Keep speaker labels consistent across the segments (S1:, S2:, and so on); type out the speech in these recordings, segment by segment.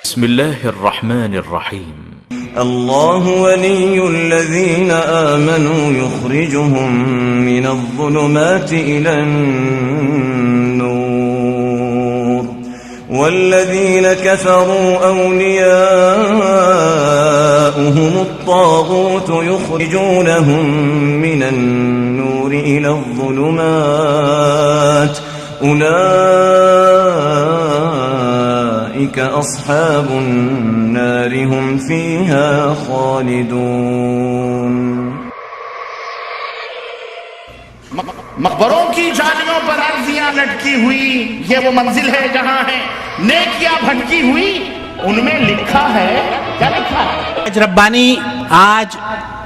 S1: بسم الله الرحمن الرحيم
S2: الله ولي الذين آمنوا يخرجهم من الظلمات إلى النور والذين كفروا أولياؤهم الطاغوت يخرجونهم من النور إلى الظلمات أولئك أصحاب النار هم فيها خالدون.
S3: مقبروں کی جالیوں پر عرضیاں لٹکی ہوئی، یہ وہ منزل ہے جہاں ہے نیکیاں بھٹکی ہوئی، ان میں لکھا ہے، کیا لکھا ہے؟
S4: ربانی آج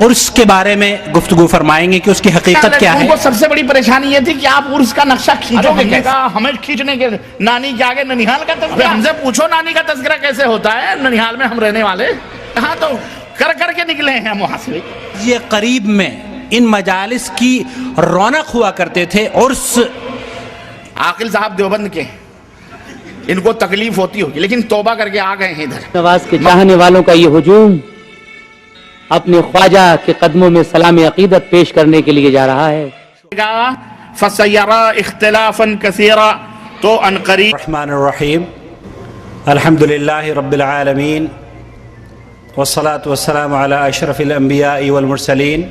S4: عرس کے بارے میں گفتگو فرمائیں گے کہ اس کی حقیقت کیا ہے.
S3: ان کو سب سے بڑی پریشانی یہ تھی کہ آپ عرس کا نقشہ کھینچو گے کیسے؟ ہمیں کھینچنے کے نانی کے آگے ننیحال کا تذکرہ، ہم سے پوچھو نانی کا تذکرہ کیسے ہوتا ہے؟ ننیحال میں ہم رہنے والے یہاں تو کر کر کے نکلے ہیں محاسبے.
S4: یہ قریب میں ان مجالس کی رونق ہوا کرتے تھے. عرس
S3: عاقل صاحب دیوبند کے، ان کو تکلیف ہوتی ہوگی لیکن توبہ کر کے آ گئے ہیں ادھر.
S5: نواز کے چاہنے والوں کا یہ ہجوم اپنے خواجہ کے قدموں میں سلام عقیدت پیش کرنے کے لیے جا رہا ہے.
S3: فَسَيَرَا اخْتِلَافًا كَثِيرًا، تو عنقریب.
S4: الرحمن الرحیم، الحمد للہ رب العالمین، والصلاة والسلام علی اشرف الانبیاء والمرسلین،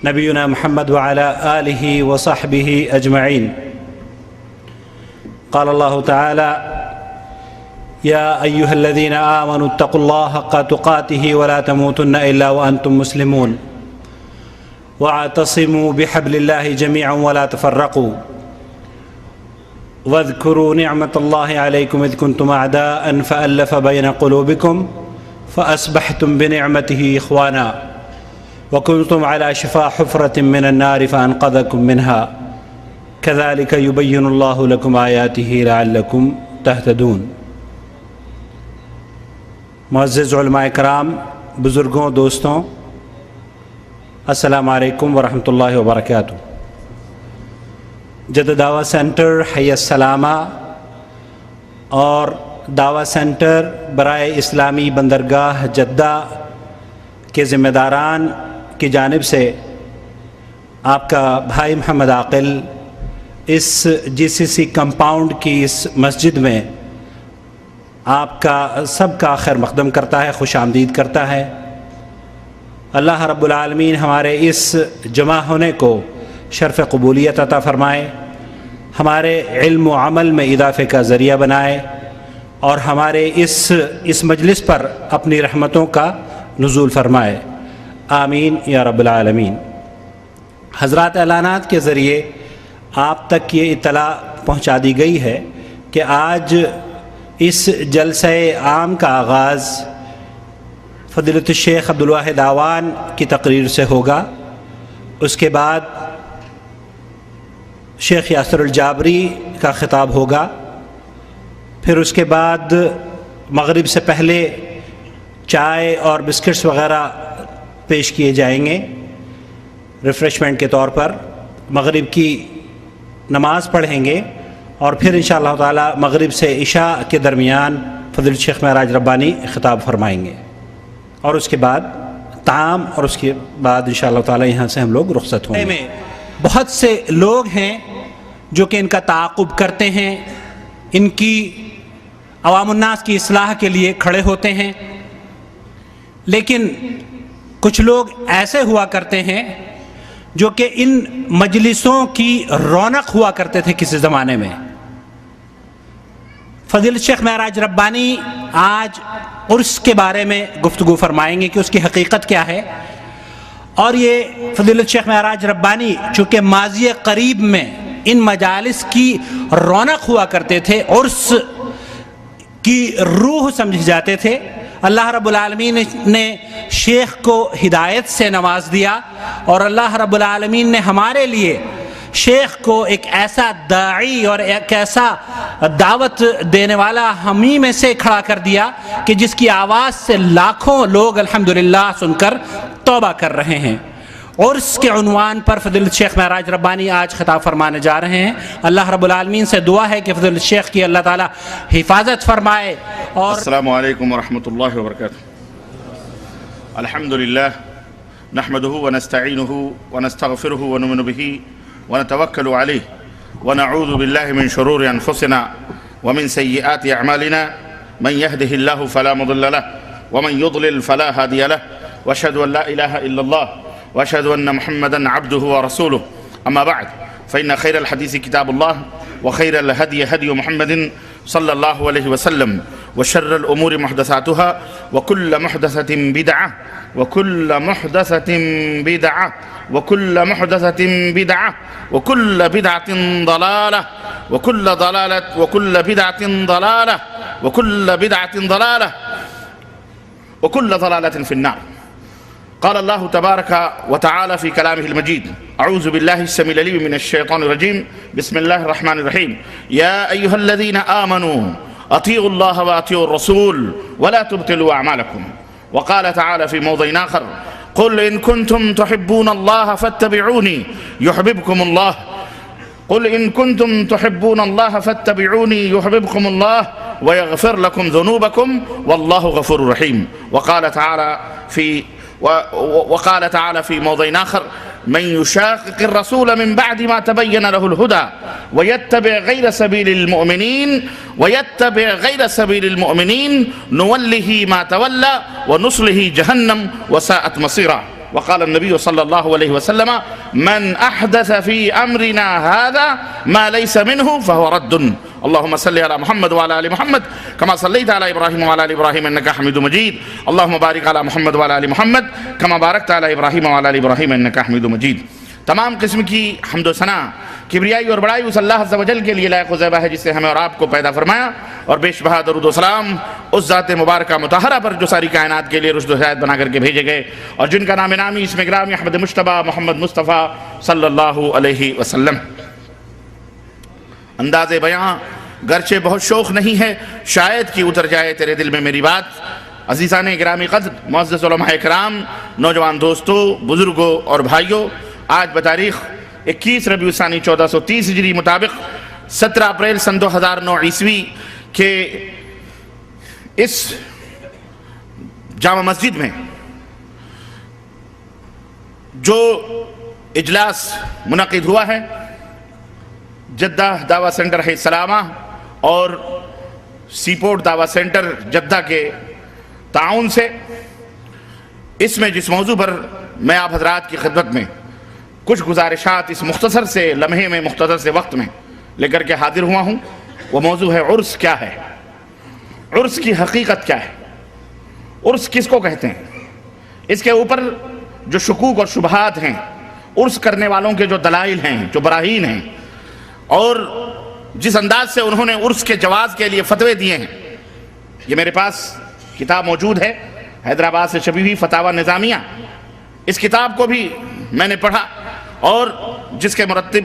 S4: نبینا محمد وعلى آلہ وصحبہ اجمعین. قال اللہ تعالی: یا ایہا الذین آمنوا اتقوا اللہ حق تقاته ولا تموتن الا وانتم مسلمون واعتصموا بحبل اللہ جميعا ولا تفرقوا واذكروا نعمة الله عليكم اذ كنتم اعداء فألف بين قلوبكم فأصبحتم بنعمته اخوانا وكنتم على شفا حفرة من النار فأنقذكم منها كذلك يبين الله لكم آياته لعلكم تهتدون. معزز علماء کرام، بزرگوں، دوستوں، السلام علیکم ورحمۃ اللہ وبرکاتہ. جدہ دعویٰ سینٹر حی السلامہ اور دعویٰ سینٹر برائے اسلامی بندرگاہ جدہ کے ذمہ داران کی جانب سے آپ کا بھائی محمد عاقل اس جی سی سی کمپاؤنڈ کی اس مسجد میں آپ کا سب کا خیر مقدم کرتا ہے، خوش آمدید کرتا ہے. اللہ رب العالمین ہمارے اس جمع ہونے کو شرف قبولیت عطا فرمائے، ہمارے علم و عمل میں اضافے کا ذریعہ بنائے اور ہمارے اس مجلس پر اپنی رحمتوں کا نزول فرمائے. آمین یا رب العالمین. حضرات اعلانات کے ذریعے آپ تک یہ اطلاع پہنچا دی گئی ہے کہ آج اس جلسہ عام کا آغاز فضیلت الشیخ عبدالواحد اعوان کی تقریر سے ہوگا. اس کے بعد شیخ یاسر الجابری کا خطاب ہوگا. پھر اس کے بعد مغرب سے پہلے چائے اور بسکٹس وغیرہ پیش کیے جائیں گے ریفریشمنٹ کے طور پر. مغرب کی نماز پڑھیں گے اور پھر انشاءاللہ تعالی مغرب سے عشاء کے درمیان فضیلت شیخ معراج ربانی خطاب فرمائیں گے اور اس کے بعد طعام اور اس کے بعد انشاءاللہ تعالی یہاں سے ہم لوگ رخصت ہوں گے. بہت سے لوگ ہیں جو کہ ان کا تعاقب کرتے ہیں، ان کی عوام الناس کی اصلاح کے لیے کھڑے ہوتے ہیں، لیکن کچھ لوگ ایسے ہوا کرتے ہیں جو کہ ان مجلسوں کی رونق ہوا کرتے تھے کسی زمانے میں. فضیلت شیخ معراج ربانی آج عرس کے بارے میں گفتگو فرمائیں گے کہ اس کی حقیقت کیا ہے. اور یہ فضیلت شیخ معراج ربانی چونکہ ماضی قریب میں ان مجالس کی رونق ہوا کرتے تھے، عرس کی روح سمجھ جاتے تھے. اللہ رب العالمین نے شیخ کو ہدایت سے نواز دیا اور اللہ رب العالمین نے ہمارے لیے شیخ کو ایک ایسا داعی اور ایک ایسا دعوت دینے والا ہمیں میں سے کھڑا کر دیا کہ جس کی آواز سے لاکھوں لوگ الحمدللہ سن کر توبہ کر رہے ہیں. عرس کے عنوان پر فضیلت شیخ معراج ربانی آج خطاب فرمانے جا رہے ہیں۔ اللہ رب العالمین سے دعا ہے کہ فضیلت شیخ کی اللہ تعالی حفاظت فرمائے۔ اور
S3: السلام علیکم ورحمۃ اللہ وبرکاتہ۔ الحمد للہ نحمده ونستعینه ونستغفره ونؤمن به ونتوکل علیہ ونعوذ باللہ من شرور انفسنا ومن سیئات اعمالنا من يهده الله فلا مضل له ومن يضلل فلا هادي له واشهد ان لا اله الا الله واشهد ان محمدا عبده ورسوله اما بعد فان خير الحديث كتاب الله وخير الهدي هدي محمد صلى الله عليه وسلم وشر الامور محدثاتها وكل محدثة بدعة وكل محدثة بدعة وكل محدثة بدعة وكل بدعة ضلالة وكل ضلالة وكل بدعة ضلالة وكل بدعة ضلالة وكل ضلالة في النار. قال الله تبارك وتعالى في كلامه المجيد: أعوذ بالله السميع العليم من الشيطان الرجيم، بسم الله الرحمن الرحيم. يا أيها الذين آمنوا أطيعوا الله وأطيعوا الرسول ولا تبطلوا أعمالكم. وقال تعالى في موضع آخر: قل إن كنتم تحبون الله فاتبعوني يحببكم الله. قل إن كنتم تحبون الله فاتبعوني يحببكم الله ويغفر لكم ذنوبكم والله غفور رحيم. وقال تعالى في موضع آخر: من يشاقق الرسول من بعد ما تبين له الهدى ويتبع غير سبيل المؤمنين نوله ما تولى ونصله جهنم وساءت مصيرا. وقال النبي صلى الله عليه وسلم: من أحدث في أمرنا هذا ما ليس منه فهو رد. اللهم صل على محمد وعلى آل محمد كما صليت على إبراهيم وعلى آل إبراهيم إنك حميد مجيد. اللهم بارك على محمد وعلى آل محمد كما باركت على إبراهيم وعلى آل إبراهيم إنك حميد مجيد. تمام قسم کی حمد و ثنا، کبریائی اور بڑائی اس اللہ عز و جل کے لیے لائق و زیبا ہے جس سے ہمیں اور آپ کو پیدا فرمایا، اور بیش بہا درود و سلام اس ذات مبارکہ مطہرہ پر جو ساری کائنات کے لیے رشد و ہدایت بنا کر کے بھیجے گئے، اور جن کا نام نامی اسم گرامی احمد مجتبیٰ محمد مصطفیٰ صلی اللہ علیہ وسلم۔ انداز بیاں گرچہ بہت شوق نہیں ہے، شاید کہ اتر جائے تیرے دل میں میری بات۔ عزیزان گرامی قدر، معزز علماء کرام، نوجوان دوستوں، بزرگوں اور بھائیوں، آج بتاریخ 21 ربیع الثانی 1430 ہجری مطابق 17 اپریل سن 2009 عیسوی کے اس جامع مسجد میں جو اجلاس منعقد ہوا ہے، جدہ دعویٰ سینٹر حی السلامہ اور سی پورٹ دعویٰ سینٹر جدہ کے تعاون سے، اس میں جس موضوع پر میں آپ حضرات کی خدمت میں کچھ گزارشات اس مختصر سے لمحے میں، مختصر سے وقت میں لے کر کے حاضر ہوا ہوں، وہ موضوع ہے عرس کیا ہے، عرس کی حقیقت کیا ہے، عرس کس کو کہتے ہیں، اس کے اوپر جو شکوک اور شبہات ہیں، عرس کرنے والوں کے جو دلائل ہیں، جو براہین ہیں، اور جس انداز سے انہوں نے عرس کے جواز کے لیے فتوے دیے ہیں۔ یہ میرے پاس کتاب موجود ہے، حیدرآباد سے چھپی ہوئی فتاوی نظامیہ۔ اس کتاب کو بھی میں نے پڑھا، اور جس کے مرتب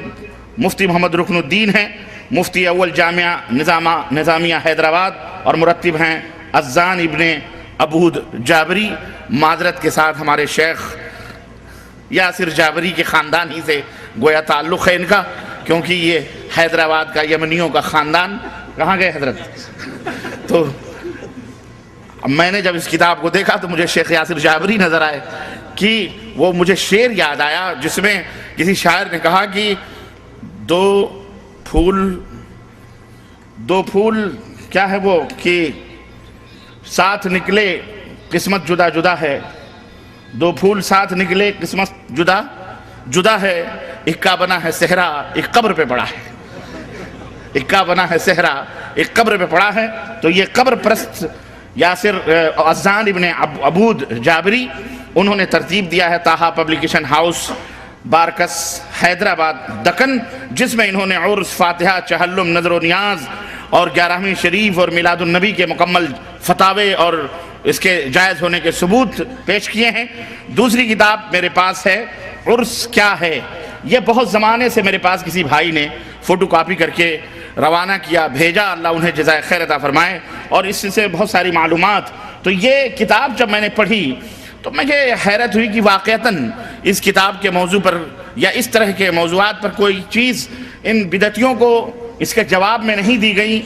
S3: مفتی محمد رکن الدین ہیں، مفتی اول جامعہ نظامیہ حیدرآباد، اور مرتب ہیں اذان ابن عبود جابری۔ معذرت کے ساتھ ہمارے شیخ یاسر جابری کے خاندان ہی سے گویا تعلق ہے ان کا، کیونکہ یہ حیدرآباد کا یمنیوں کا خاندان۔ کہاں گئے حضرت؟ تو میں نے جب اس کتاب کو دیکھا تو مجھے شیخ یاسر جابری نظر آئے کہ وہ مجھے شعر یاد آیا جس میں کسی شاعر نے کہا کہ دو پھول کیا ہے وہ کہ ساتھ نکلے قسمت جدا جدا ہے، دو پھول ساتھ نکلے قسمت جدا جدا ہے، اکا بنا ہے صحرا ایک قبر پہ پڑا ہے، اکا بنا ہے صحرا ایک قبر پہ پڑا ہے۔ تو یہ قبر پرست یاسر اذان ابن عبود جابری، انہوں نے ترتیب دیا ہے تاہا پبلیکیشن ہاؤس، بارکس حیدرآباد دکن، جس میں انہوں نے عرس، فاتحہ، چہلم، نظر و نیاز اور 11ویں شریف اور میلاد النبی کے مکمل فتاوے اور اس کے جائز ہونے کے ثبوت پیش کیے ہیں۔ دوسری کتاب میرے پاس ہے عرس کیا ہے، یہ بہت زمانے سے میرے پاس کسی بھائی نے فوٹو کاپی کر کے روانہ کیا، بھیجا، اللہ انہیں جزائے خیر عطا فرمائے، اور اس سے بہت ساری معلومات۔ تو یہ کتاب جب میں نے پڑھی تو مجھے حیرت ہوئی کہ واقعتاً اس کتاب کے موضوع پر یا اس طرح کے موضوعات پر کوئی چیز ان بدعتیوں کو اس کے جواب میں نہیں دی گئی،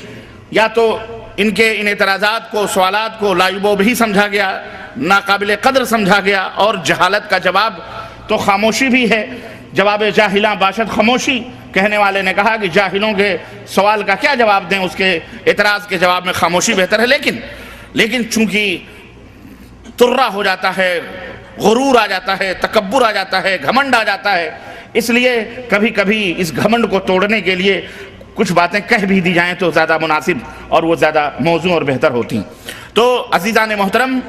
S3: یا تو ان کے ان اعتراضات کو، سوالات کو لایبو بھی سمجھا گیا، ناقابل قدر سمجھا گیا، اور جہالت کا جواب تو خاموشی بھی ہے، جواب جاہلاں باشد خاموشی۔ کہنے والے نے کہا کہ جاہلوں کے سوال کا کیا جواب دیں، اس کے اعتراض کے جواب میں خاموشی بہتر ہے، لیکن چونکہ ترا ہو جاتا ہے، غرور آ جاتا ہے، تکبر آ جاتا ہے، گھمنڈ آ جاتا ہے، اس لیے کبھی کبھی اس گھمنڈ کو توڑنے کے لیے کچھ باتیں کہہ بھی دی جائیں تو زیادہ مناسب اور وہ زیادہ موزوں اور بہتر ہوتی ہیں۔ تو عزیزان محترم،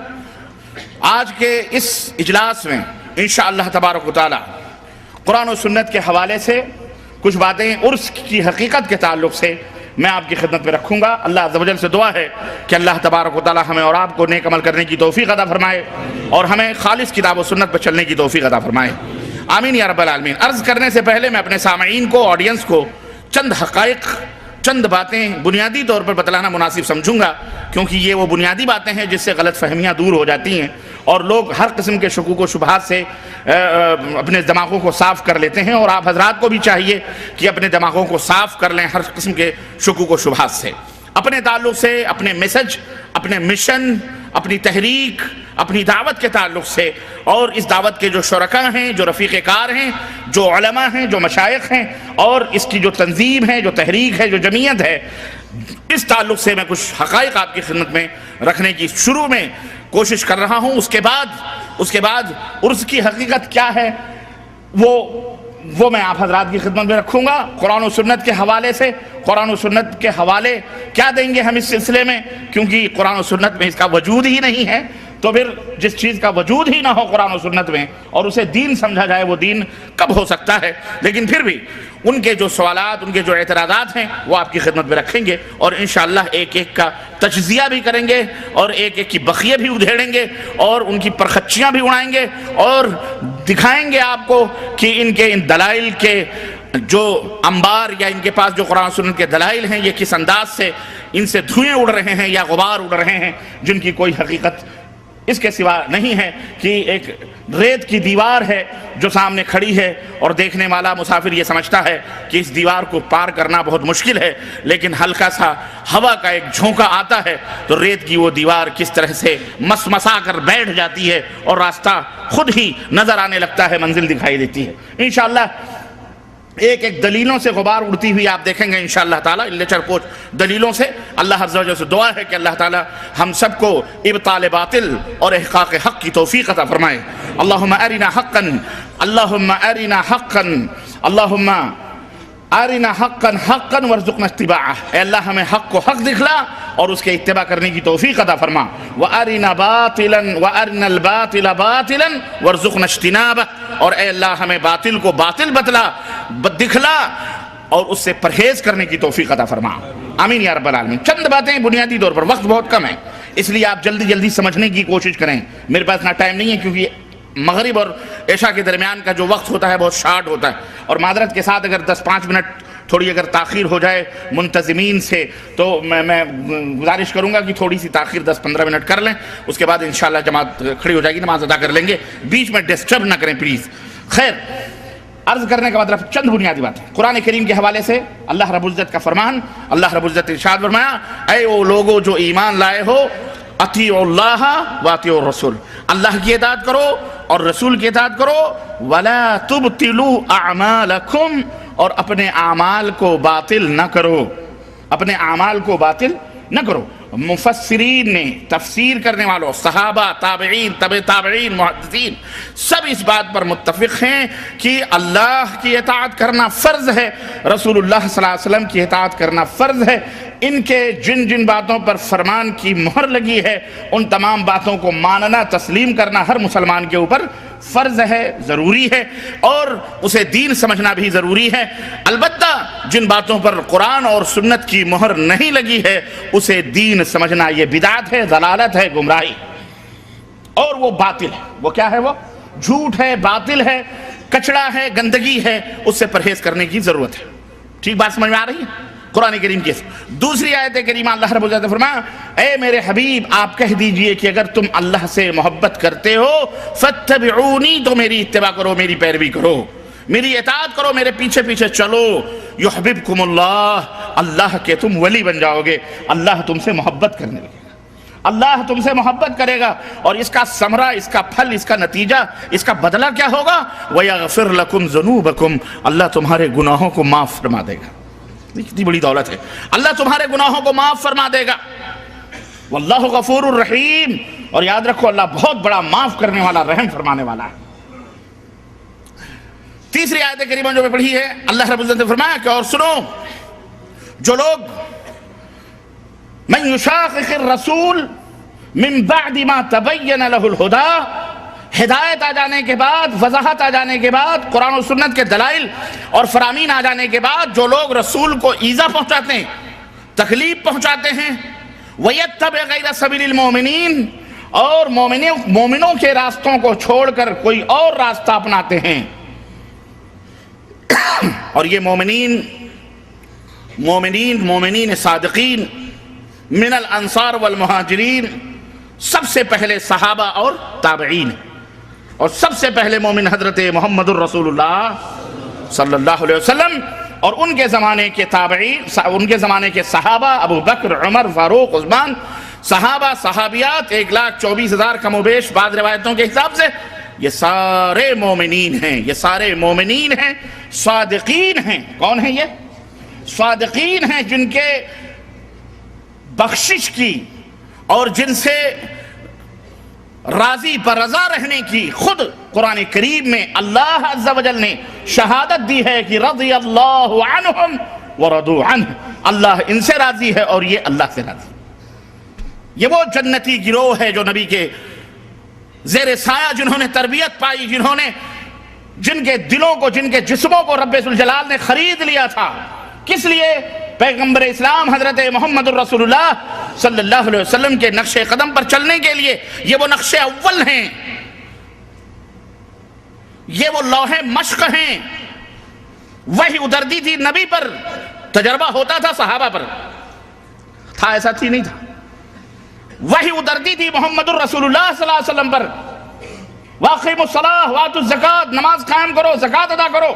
S3: آج کے اس اجلاس میں انشاءاللہ تبارک و تعالی قرآن و سنت کے حوالے سے کچھ باتیں عرس کی حقیقت کے تعلق سے میں آپ کی خدمت میں رکھوں گا۔ اللہ عز و جل سے دعا ہے کہ اللہ تبارک و تعالی ہمیں اور آپ کو نیک عمل کرنے کی توفیق عطا فرمائے اور ہمیں خالص کتاب و سنت پر چلنے کی توفیق عطا فرمائے، آمین یا رب العالمین۔ عرض کرنے سے پہلے میں اپنے سامعین کو، آڈینس کو چند حقائق، چند باتیں بنیادی طور پر بتلانا مناسب سمجھوں گا، کیونکہ یہ وہ بنیادی باتیں ہیں جس سے غلط فہمیاں دور ہو جاتی ہیں اور لوگ ہر قسم کے شکوک و شبہات سے اپنے دماغوں کو صاف کر لیتے ہیں، اور آپ حضرات کو بھی چاہیے کہ اپنے دماغوں کو صاف کر لیں ہر قسم کے شکوک و شبہات سے، اپنے تعلق سے، اپنے میسج، اپنے مشن، اپنی تحریک، اپنی دعوت کے تعلق سے، اور اس دعوت کے جو شرکاء ہیں، جو رفیق کار ہیں، جو علماء ہیں، جو مشائخ ہیں، اور اس کی جو تنظیم ہے، جو تحریک ہے، جو جمعیت ہے، اس تعلق سے میں کچھ حقائق آپ کی خدمت میں رکھنے کی شروع میں کوشش کر رہا ہوں۔ اس کے بعد عرس کی حقیقت کیا ہے وہ میں آپ حضرات کی خدمت میں رکھوں گا۔ قرآن و سنت کے حوالے سے، قرآن و سنت کے حوالے کیا دیں گے ہم اس سلسلے میں، کیونکہ قرآن و سنت میں اس کا وجود ہی نہیں ہے، تو پھر جس چیز کا وجود ہی نہ ہو قرآن و سنت میں اور اسے دین سمجھا جائے، وہ دین کب ہو سکتا ہے؟ لیکن پھر بھی ان کے جو سوالات، ان کے جو اعتراضات ہیں وہ آپ کی خدمت میں رکھیں گے، اور انشاءاللہ ایک ایک کا تجزیہ بھی کریں گے، اور ایک ایک کی بخیے بھی ادھیڑیں گے، اور ان کی پرخچیاں بھی اڑائیں گے، اور دکھائیں گے آپ کو کہ ان دلائل کے جو انبار، یا ان کے پاس جو قرآن سنت کے دلائل ہیں، یہ کس انداز سے ان سے دھوئیں اڑ رہے ہیں یا غبار اڑ رہے ہیں، جن کی کوئی حقیقت اس کے سوا نہیں ہے کہ ایک ریت کی دیوار ہے جو سامنے کھڑی ہے، اور دیکھنے والا مسافر یہ سمجھتا ہے کہ اس دیوار کو پار کرنا بہت مشکل ہے، لیکن ہلکا سا ہوا کا ایک جھونکا آتا ہے تو ریت کی وہ دیوار کس طرح سے مسمسا کر بیٹھ جاتی ہے، اور راستہ خود ہی نظر آنے لگتا ہے، منزل دکھائی دیتی ہے۔ انشاءاللہ ایک ایک دلیلوں سے غبار اڑتی ہوئی آپ دیکھیں گے انشاءاللہ تعالیٰ، لیچر پوچھ دلیلوں سے۔ اللہ عز و جل سے دعا ہے کہ اللہ تعالیٰ ہم سب کو ابطال باطل اور احقاق حق کی توفیق عطا فرمائے۔ اللہم ارنا حقا، اللہم ارنا حقا، اللہم ارنا حقا حقا وارزقنا اتباعہ۔ اے اللہ ہمیں حق کو حق دکھلا اور اس کے اتباع کرنے کی توفیق عطا فرما۔ وَأَرِنَا بَاطِلًا وَأَرِنَا الْبَاطِلَ بَاطِلًا وَارْزُقْنَا اجْتِنَابَهُ، اور اے اللہ ہمیں باطل کو باطل بتلا، دکھلا، اور اس سے پرہیز کرنے کی توفیق عطا فرما، آمین یا رب العالمین۔ چند باتیں بنیادی طور پر، وقت بہت کم ہے اس لیے آپ جلدی سمجھنے کی کوشش کریں، میرے پاس نہ ٹائم نہیں ہے، کیونکہ مغرب اور عشاء کے درمیان کا جو وقت ہوتا ہے بہت شارٹ ہوتا ہے، اور معذرت کے ساتھ اگر 10-5 منٹ تھوڑی اگر تاخیر ہو جائے منتظمین سے تو میں گزارش کروں گا کہ تھوڑی سی تاخیر 10-15 منٹ کر لیں، اس کے بعد انشاءاللہ جماعت کھڑی ہو جائے گی، نماز ادا کر لیں گے، بیچ میں ڈسٹرب نہ کریں پلیز۔ خیر، عرض کرنے کا مطلب چند بنیادی بات ہے۔ قرآن کریم کے حوالے سے اللہ رب العزت کا فرمان، اللہ رب العزت ارشاد فرمایا، اے وہ لوگو جو ایمان لائے ہو، اطیعوا اللہ واطیعوا الرسول، اللہ کی اطاعت کرو اور رسول کی اطاعت کرو، ولا تبطلوا اعمالکم، اور اپنے اعمال کو باطل نہ کرو، اپنے اعمال کو باطل نہ کرو۔ مفسرین نے، تفسیر کرنے والوں، صحابہ، تابعین، تبع تابعین، محدثین، سب اس بات پر متفق ہیں کہ اللہ کی اطاعت کرنا فرض ہے، رسول اللہ صلی اللہ علیہ وسلم کی اطاعت کرنا فرض ہے۔ ان کے جن جن باتوں پر فرمان کی مہر لگی ہے، ان تمام باتوں کو ماننا، تسلیم کرنا ہر مسلمان کے اوپر فرض ہے، ضروری ہے، اور اسے دین سمجھنا بھی ضروری ہے۔ البتہ جن باتوں پر قرآن اور سنت کی مہر نہیں لگی ہے اسے دین سمجھنا یہ بدعت ہے، ضلالت ہے، گمراہی، اور وہ باطل ہے۔ وہ کیا ہے؟ وہ جھوٹ ہے، باطل ہے، کچڑا ہے، گندگی ہے، اس سے پرہیز کرنے کی ضرورت ہے۔ ٹھیک بات سمجھ میں آ رہی ہے؟ قرآن کریم کی دوسری آیت کریمہ اللہ رب العزت نے فرمایا اے میرے حبیب آپ کہہ دیجئے کہ اگر تم اللہ سے محبت کرتے ہو فاتبعونی تو میری اتباع کرو، میری پیروی کرو، میری اطاعت کرو، میرے پیچھے پیچھے چلو، یحببکم اللہ، اللہ کے تم ولی بن جاؤ گے، اللہ تم سے محبت کرنے لگے گا، اللہ تم سے محبت کرے گا، اور اس کا ثمرہ، اس کا پھل، اس کا نتیجہ، اس کا بدلہ کیا ہوگا؟ وَيَغْفِرْ لَكُمْ ذُنُوبَكُمْ، اللہ تمہارے گناہوں کو معاف فرما دے گا۔ کتنی بڑی دولت ہے، اللہ تمہارے گناہوں کو معاف فرما دے گا۔ واللہ غفور الرحیم، اور یاد رکھو اللہ بہت بڑا معاف کرنے والا، رحم فرمانے والا ہے۔ تیسری آیت کریمہ جو میں پڑھی ہے، اللہ رب العزت نے فرمایا کہ اور سنو، جو لوگ من یشاقق الرسول من بعد ما تبین له الہدی، ہدایت آ جانے کے بعد، وضاحت آ جانے کے بعد، قرآن و سنت کے دلائل اور فرامین آ جانے کے بعد جو لوگ رسول کو ایذا پہنچاتے ہیں، تکلیف پہنچاتے ہیں، وَيَتَّبِعْ غَيْرَ سَبِيلِ الْمُؤْمِنِينَ، اور مومنوں کے راستوں کو چھوڑ کر کوئی اور راستہ اپناتے ہیں، اور یہ مومنین صادقین من الانصار والمہاجرین سب سے پہلے صحابہ اور تابعین، اور سب سے پہلے مومن حضرت محمد الرسول اللہ صلی اللہ علیہ وسلم، اور ان کے زمانے کے تابعین، ان کے زمانے کے صحابہ ابو بکر، عمر، فاروق، عثمان، صحابہ صحابیات 1,24,000 کم و بیش بعض روایتوں کے حساب سے، یہ سارے مومنین ہیں، یہ سارے مومنین ہیں، صادقین ہیں۔ کون ہیں یہ؟ صادقین ہیں، جن کے بخشش کی اور جن سے راضی پر رضا رہنے کی خود قرآن کریم میں اللہ عز و جل نے شہادت دی ہے کہ رضی اللہ عنہم ورضوا عنہ، اللہ ان سے راضی ہے اور یہ اللہ سے راضی۔ یہ وہ جنتی گروہ ہے جو نبی کے زیر سایہ جنہوں نے تربیت پائی، جن کے دلوں کو، جن کے جسموں کو رب ذوالجلال نے خرید لیا تھا۔ کس لیے؟ پیغمبر اسلام حضرت محمد الرسول اللہ صلی اللہ علیہ وسلم کے نقش قدم پر چلنے کے لیے۔ یہ وہ نقش اول ہیں، یہ وہ لوح مشق ہیں۔ وحی اترتی تھی نبی پر، تجربہ ہوتا تھا صحابہ پر، تھا ایسا تھی نہیں تھا۔ وحی اترتی تھی محمد الرسول اللہ صلی اللہ علیہ وسلم پر، وَأَقِیمُوا الصَّلَاةَ وَآتُوا الزَّکَاةَ، نماز قائم کرو، زکوٰۃ ادا کرو،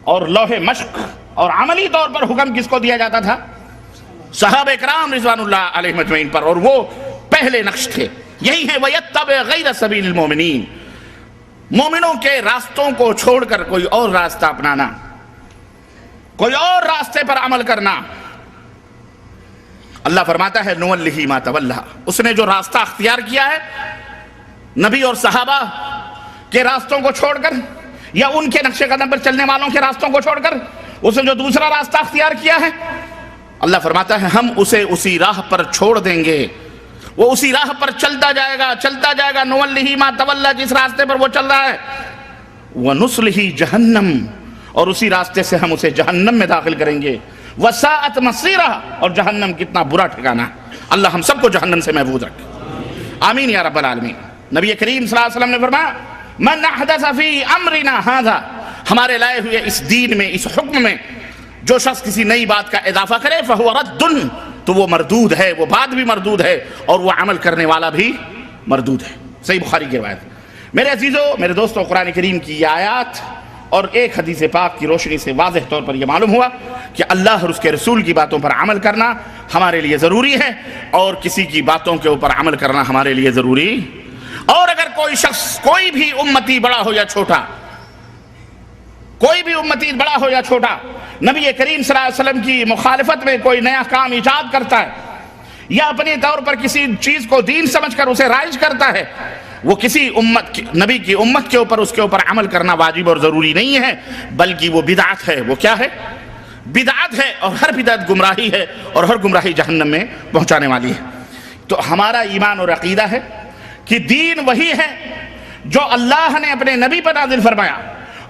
S3: اور لوح مشق اور عملی طور پر حکم کس کو دیا جاتا تھا؟ صحابہ اکرام رضوان اللہ علیہم اجمعین پر، اور وہ پہلے نقش تھے۔ یہی ہے وَيَتَّبِعْ غَيْرَ سَبِيلِ الْمُؤْمِنِينَ، مومنوں کے راستوں کو چھوڑ کر کوئی اور راستہ اپنانا، کوئی اور راستے پر عمل کرنا۔ اللہ فرماتا ہے نُوَلِّهِ مَا تَوَلَّىٰ، اس نے جو راستہ اختیار کیا ہے نبی اور صحابہ کے راستوں کو چھوڑ کر، یا ان کے نقش قدم پر چلنے والوں کے راستوں کو چھوڑ کر اس نے جو دوسرا راستہ اختیار کیا ہے، اللہ فرماتا ہے ہم اسے اسی راہ پر چھوڑ دیں گے، وہ اسی راہ پر چلتا جائے گا، چلتا جائے گا۔ نُوَلِّهِ مَا تَوَلَّىٰ، جس راستے پر وہ چل رہا ہے، وَنُصْلِهِ جَهَنَّمَ، اور اسی راستے سے ہم اسے جہنم میں داخل کریں گے۔ وَسَاءَتْ مَصِيرًا، اور جہنم کتنا برا ٹھکانہ ہے، اللہ ہم سب کو جہنم سے محفوظ رکھے، آمین یا رب العالمین۔ نبی کریم صلی اللہ علیہ وسلم نے فرمایا من احدث فی امرنا ھذا، ہمارے لائے ہوئے اس دین میں، اس حکم میں جو شخص کسی نئی بات کا اضافہ کرے فہو رد، تو وہ مردود ہے، وہ بات بھی مردود ہے اور وہ عمل کرنے والا بھی مردود ہے۔ صحیح بخاری کی روایت۔ میرے عزیزو، میرے دوستو، قرآن کریم کی یہ آیات اور ایک حدیث پاک کی روشنی سے واضح طور پر یہ معلوم ہوا کہ اللہ اور اس کے رسول کی باتوں پر عمل کرنا ہمارے لیے ضروری ہے، اور کسی کی باتوں کے اوپر عمل کرنا ہمارے لیے ضروری۔ اور اگر کوئی شخص، کوئی بھی امتی بڑا ہو یا چھوٹا، کوئی بھی امتی بڑا ہو یا چھوٹا، نبی کریم صلی اللہ علیہ وسلم کی مخالفت میں کوئی نیا کام ایجاد کرتا ہے، یا اپنے طور پر کسی چیز کو دین سمجھ کر اسے رائج کرتا ہے، وہ کسی امت، نبی کی امت کے اوپر، اس کے اوپر عمل کرنا واجب اور ضروری نہیں ہے، بلکہ وہ بدعت ہے۔ وہ کیا ہے؟ بدعت ہے، اور ہر بدعت گمراہی ہے، اور ہر گمراہی جہنم میں پہنچانے والی ہے۔ تو ہمارا ایمان اور عقیدہ ہے کہ دین وہی ہے جو اللہ نے اپنے نبی پر نازل فرمایا،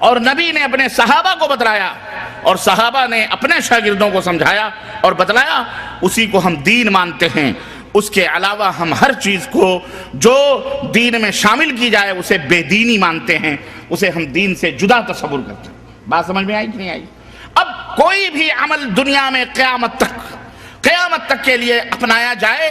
S3: اور نبی نے اپنے صحابہ کو بتلایا، اور صحابہ نے اپنے شاگردوں کو سمجھایا اور بتلایا، اسی کو ہم دین مانتے ہیں۔ اس کے علاوہ ہم ہر چیز کو جو دین میں شامل کی جائے اسے بے دینی مانتے ہیں، اسے ہم دین سے جدا تصور کرتے ہیں۔ بات سمجھ میں آئی کہ نہیں آئی؟ اب کوئی بھی عمل دنیا میں قیامت تک کے لیے اپنایا جائے،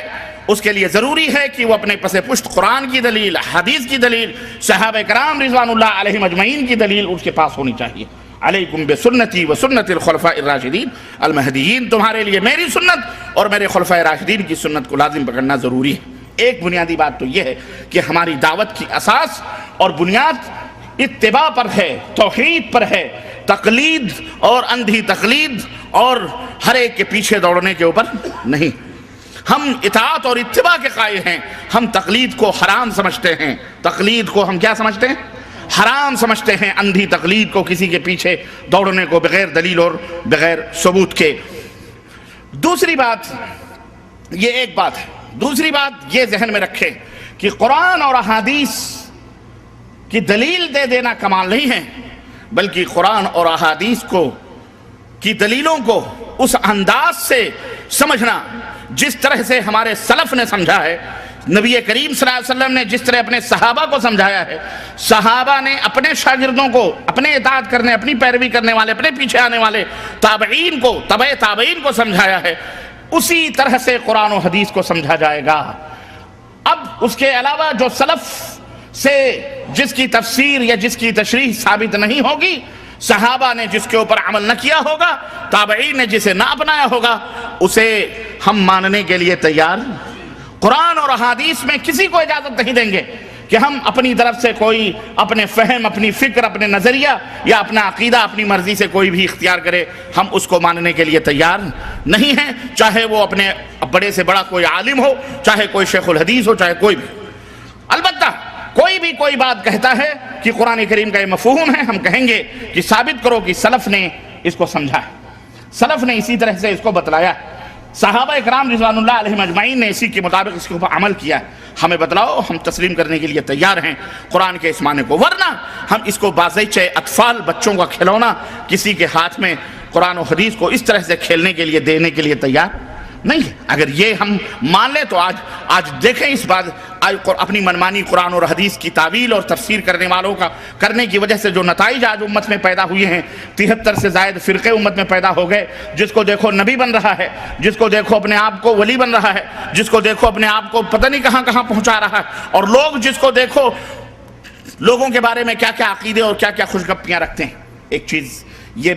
S3: اس کے لیے ضروری ہے کہ وہ اپنے پس پشت قرآن کی دلیل، حدیث کی دلیل، صحابہ کرام رضوان اللہ علیہم اجمعین کی دلیل اس کے پاس ہونی چاہیے۔ علیکم بسنتی و سنت الخلفاء الراشدین المہدیین، تمہارے لیے میری سنت اور میرے خلفاء راشدین کی سنت کو لازم پکڑنا ضروری ہے۔ ایک بنیادی بات تو یہ ہے کہ ہماری دعوت کی اساس اور بنیاد اتباع پر ہے، توحید پر ہے، تقلید اور اندھی تقلید اور ہر ایک کے پیچھے دوڑنے کے اوپر نہیں۔ ہم اطاعت اور اتباع کے قائل ہیں، ہم تقلید کو حرام سمجھتے ہیں، تقلید کو ہم کیا سمجھتے ہیں؟ حرام سمجھتے ہیں، اندھی تقلید کو، کسی کے پیچھے دوڑنے کو بغیر دلیل اور بغیر ثبوت کے۔ دوسری بات یہ ایک بات ہے، دوسری بات یہ ذہن میں رکھیں کہ قرآن اور احادیث کی دلیل دے دینا کمال نہیں ہے، بلکہ قرآن اور احادیث کی دلیلوں کو اس انداز سے سمجھنا جس طرح سے ہمارے سلف نے سمجھا ہے، نبی کریم صلی اللہ علیہ وسلم نے جس طرح اپنے صحابہ کو سمجھایا ہے، صحابہ نے اپنے شاگردوں کو، اپنے اطاعت کرنے، اپنی پیروی کرنے والے، اپنے پیچھے آنے والے تابعین کو، تبع تابعین کو سمجھایا ہے، اسی طرح سے قرآن و حدیث کو سمجھا جائے گا۔ اب اس کے علاوہ جو سلف سے جس کی تفسیر یا جس کی تشریح ثابت نہیں ہوگی، صحابہ نے جس کے اوپر عمل نہ کیا ہوگا، تابعین نے جسے نہ اپنایا ہوگا، اسے ہم ماننے کے لیے تیار۔ قرآن اور احادیث میں کسی کو اجازت نہیں دیں گے کہ ہم اپنی طرف سے کوئی اپنے فہم، اپنی فکر، اپنے نظریہ یا اپنا عقیدہ اپنی مرضی سے کوئی بھی اختیار کرے، ہم اس کو ماننے کے لیے تیار نہیں ہیں، چاہے وہ اپنے بڑے سے بڑا کوئی عالم ہو، چاہے کوئی شیخ الحدیث ہو، چاہے کوئی بھی۔ البتہ کوئی بھی کوئی بات کہتا ہے کہ قرآن کریم کا یہ مفہوم ہے، ہم کہیں گے کہ ثابت کرو کہ سلف نے اس کو سمجھا ہے، سلف نے اسی طرح سے اس کو بتلایا، صحابہ اکرام رضوان اللہ علیہم اجمعین نے اسی کے مطابق اس کے اوپر عمل کیا ہے، ہمیں بتلاؤ، ہم تسلیم کرنے کے لیے تیار ہیں قرآن کے اس معنی کو، ورنہ ہم اس کو بازیچہ اطفال، بچوں کا کھلونا، کسی کے ہاتھ میں قرآن و حدیث کو اس طرح سے کھیلنے کے لیے دینے کے لیے تیار نہیں ہے۔ اگر یہ ہم مان لیں تو آج دیکھیں اس بات، آج اپنی منمانی قرآن اور حدیث کی تعویل اور تفسیر کرنے والوں کا کرنے کی وجہ سے جو نتائج آج امت میں پیدا ہوئے ہیں، 73 سے زائد فرقے امت میں پیدا ہو گئے، جس کو دیکھو نبی بن رہا ہے، جس کو دیکھو اپنے آپ کو ولی بن رہا ہے، جس کو دیکھو اپنے آپ کو پتہ نہیں کہاں کہاں پہنچا رہا ہے، اور لوگ جس کو دیکھو لوگوں کے بارے میں کیا کیا عقیدے اور کیا کیا خوشگپیاں رکھتے ہیں۔ ایک چیز یہ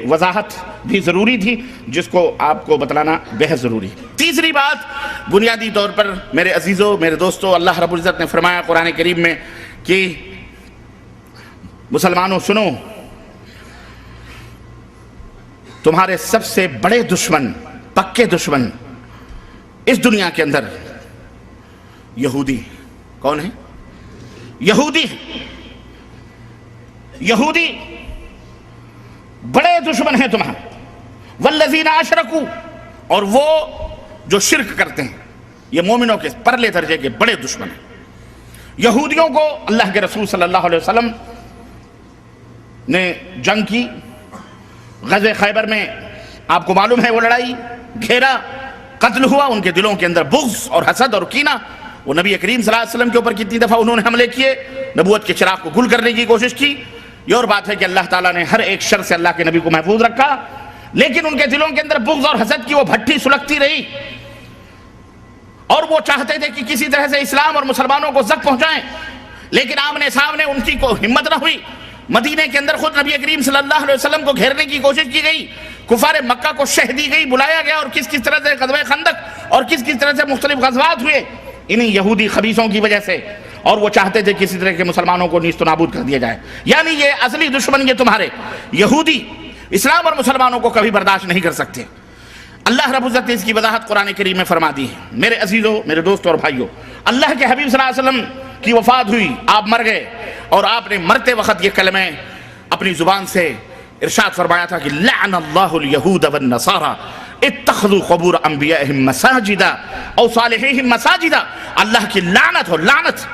S3: وضاحت بھی ضروری تھی جس کو آپ کو بتلانا بہت ضروری ہے۔ تیسری بات بنیادی طور پر میرے عزیزوں، میرے دوستوں، اللہ رب العزت نے فرمایا قرآن کریم میں کہ مسلمانوں سنو، تمہارے سب سے بڑے دشمن، پکے دشمن اس دنیا کے اندر یہودی کون ہے؟ یہودی بڑے دشمن ہیں تمہارے، والذین اشرکوا، اور وہ جو شرک کرتے ہیں، یہ مومنوں کے پرلے درجے کے بڑے دشمن ہیں۔ یہودیوں کو اللہ کے رسول صلی اللہ علیہ وسلم نے جنگ کی، غزوہ خیبر میں آپ کو معلوم ہے وہ لڑائی، گھیرا، قتل ہوا، ان کے دلوں کے اندر بغض اور حسد اور کینہ، وہ نبی کریم صلی اللہ علیہ وسلم کے اوپر کتنی دفعہ انہوں نے حملے کیے، نبوت کے چراغ کو گل کرنے کی کوشش کی۔ یہ اور بات ہے کہ اللہ تعالیٰ نے ہر ایک شر سے اللہ کے نبی کو محفوظ رکھا، لیکن ان کے دلوں کے اندر بغض اور حسد کی وہ بھٹی سلگتی رہی، اور وہ چاہتے تھے کہ کسی طرح سے اسلام اور مسلمانوں کو زخم پہنچائیں، لیکن آمنے سامنے ان کی کو ہمت نہ ہوئی۔ مدینے کے اندر خود نبی کریم صلی اللہ علیہ وسلم کو گھیرنے کی کوشش کی گئی، کفار مکہ کو شہ دی گئی، بلایا گیا، اور کس طرح سے غزوہ خندق اور کس طرح سے مختلف غزوات ہوئے انہی یہودی خبیثوں کی وجہ سے، اور وہ چاہتے تھے کسی طرح کے مسلمانوں کو نیست و نابود کر دیا جائے۔ یعنی یہ اصلی دشمن یہ تمہارے یہودی اسلام اور مسلمانوں کو کبھی برداشت نہیں کر سکتے۔ اللہ رب العزت نے اس کی وضاحت قرآن کریم میں فرما دی ہے۔ میرے عزیزوں، میرے دوستوں اور بھائیوں، اللہ کے حبیب صلی اللہ علیہ وسلم کی وفات ہوئی، آپ مر گئے، اور آپ نے مرتے وقت یہ کلمہ اپنی زبان سے ارشاد فرمایا تھا کہ لعن اللہ الیہود والنصارى اتخذوا قبور انبیائہم مساجدا او صالحیہم مساجدا۔ اللہ کی لعنت ہو، لعنت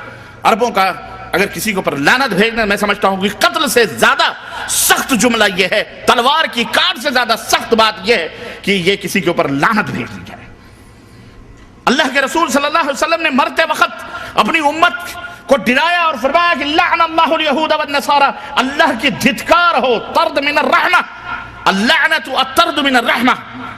S3: عربوں کا اگر کسی کو پر لعنت بھیجنا، میں سمجھتا ہوں کہ قتل سے زیادہ سخت جملہ یہ ہے، تلوار کی کاٹ سے زیادہ سخت بات یہ ہے کہ یہ کسی کے اوپر لعنت بھیج دی جائے۔ اللہ کے رسول صلی اللہ علیہ وسلم نے مرتے وقت اپنی امت کو ڈرایا اور فرمایا کہ لعن اللہ الیہود والنصارى، اللہ کی دھتکار ہو، طرد من الرحمہ، اللعنت الطرد من الرحمہ،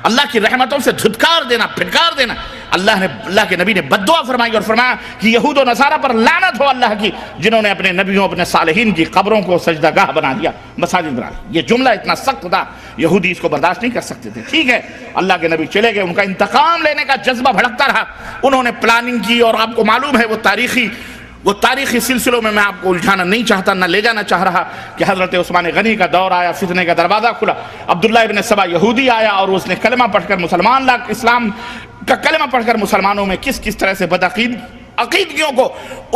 S3: اللہ کی رحمتوں سے دھتکار دینا، پھٹکار دینا۔ اللہ کے نبی نے بددعا فرمائی اور فرمایا کہ یہود و نصارہ پر لعنت ہو اللہ کی، جنہوں نے اپنے نبیوں اپنے صالحین کی قبروں کو سجدہ گاہ بنا دیا، مساجد بنا دیا۔ یہ جملہ اتنا سخت تھا، یہودی اس کو برداشت نہیں کر سکتے تھے۔ ٹھیک ہے، اللہ کے نبی چلے گئے، ان کا انتقام لینے کا جذبہ بھڑکتا رہا، انہوں نے پلاننگ کی، اور آپ کو معلوم ہے وہ تاریخی سلسلوں میں آپ کو الجھانا نہیں چاہتا، نہ لے جانا چاہ رہا کہ حضرت عثمان غنی کا دور آیا، فتنے کا دروازہ کھلا، عبداللہ ابن سبا یہودی آیا اور اس نے کلمہ پڑھ کر اسلام کا کلمہ پڑھ کر مسلمانوں میں کس طرح سے عقیدگیوں کو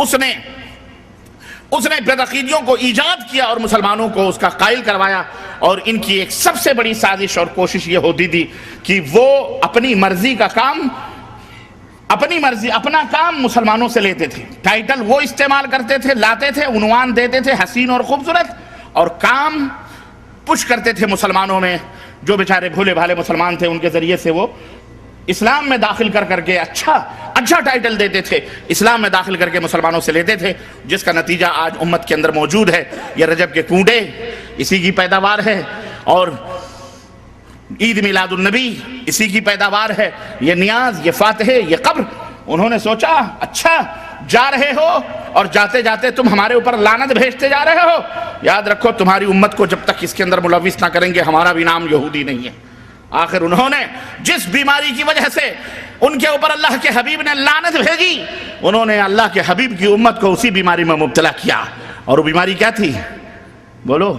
S3: اس نے بدعقیدیوں کو ایجاد کیا اور مسلمانوں کو اس کا قائل کروایا۔ اور ان کی ایک سب سے بڑی سازش اور کوشش یہ ہوتی تھی کہ وہ اپنی مرضی اپنا کام مسلمانوں سے لیتے تھے، ٹائٹل وہ استعمال کرتے تھے، لاتے تھے، عنوان دیتے تھے حسین اور خوبصورت، اور کام پش کرتے تھے مسلمانوں میں، جو بیچارے بھولے بھالے مسلمان تھے ان کے ذریعے سے وہ اسلام میں داخل کر کے اچھا ٹائٹل دیتے تھے، اسلام میں داخل کر کے مسلمانوں سے لیتے تھے، جس کا نتیجہ آج امت کے اندر موجود ہے۔ یہ رجب کے کنڈے اسی کی پیداوار ہے، اور عید میلاد النبی اسی کی پیداوار ہے، یہ نیاز، یہ فاتحے، یہ قبر۔ انہوں نے سوچا اچھا جا رہے ہو اور جاتے جاتے تم ہمارے اوپر لعنت بھیجتے جا رہے ہو، یاد رکھو تمہاری امت کو جب تک اس کے اندر ملوث نہ کریں گے ہمارا بھی نام یہودی نہیں ہے۔ آخر انہوں نے جس بیماری کی وجہ سے ان کے اوپر اللہ کے حبیب نے لعنت بھیجی، انہوں نے اللہ کے حبیب کی امت کو اسی بیماری میں مبتلا کیا، اور وہ بیماری کیا تھی؟ بولو،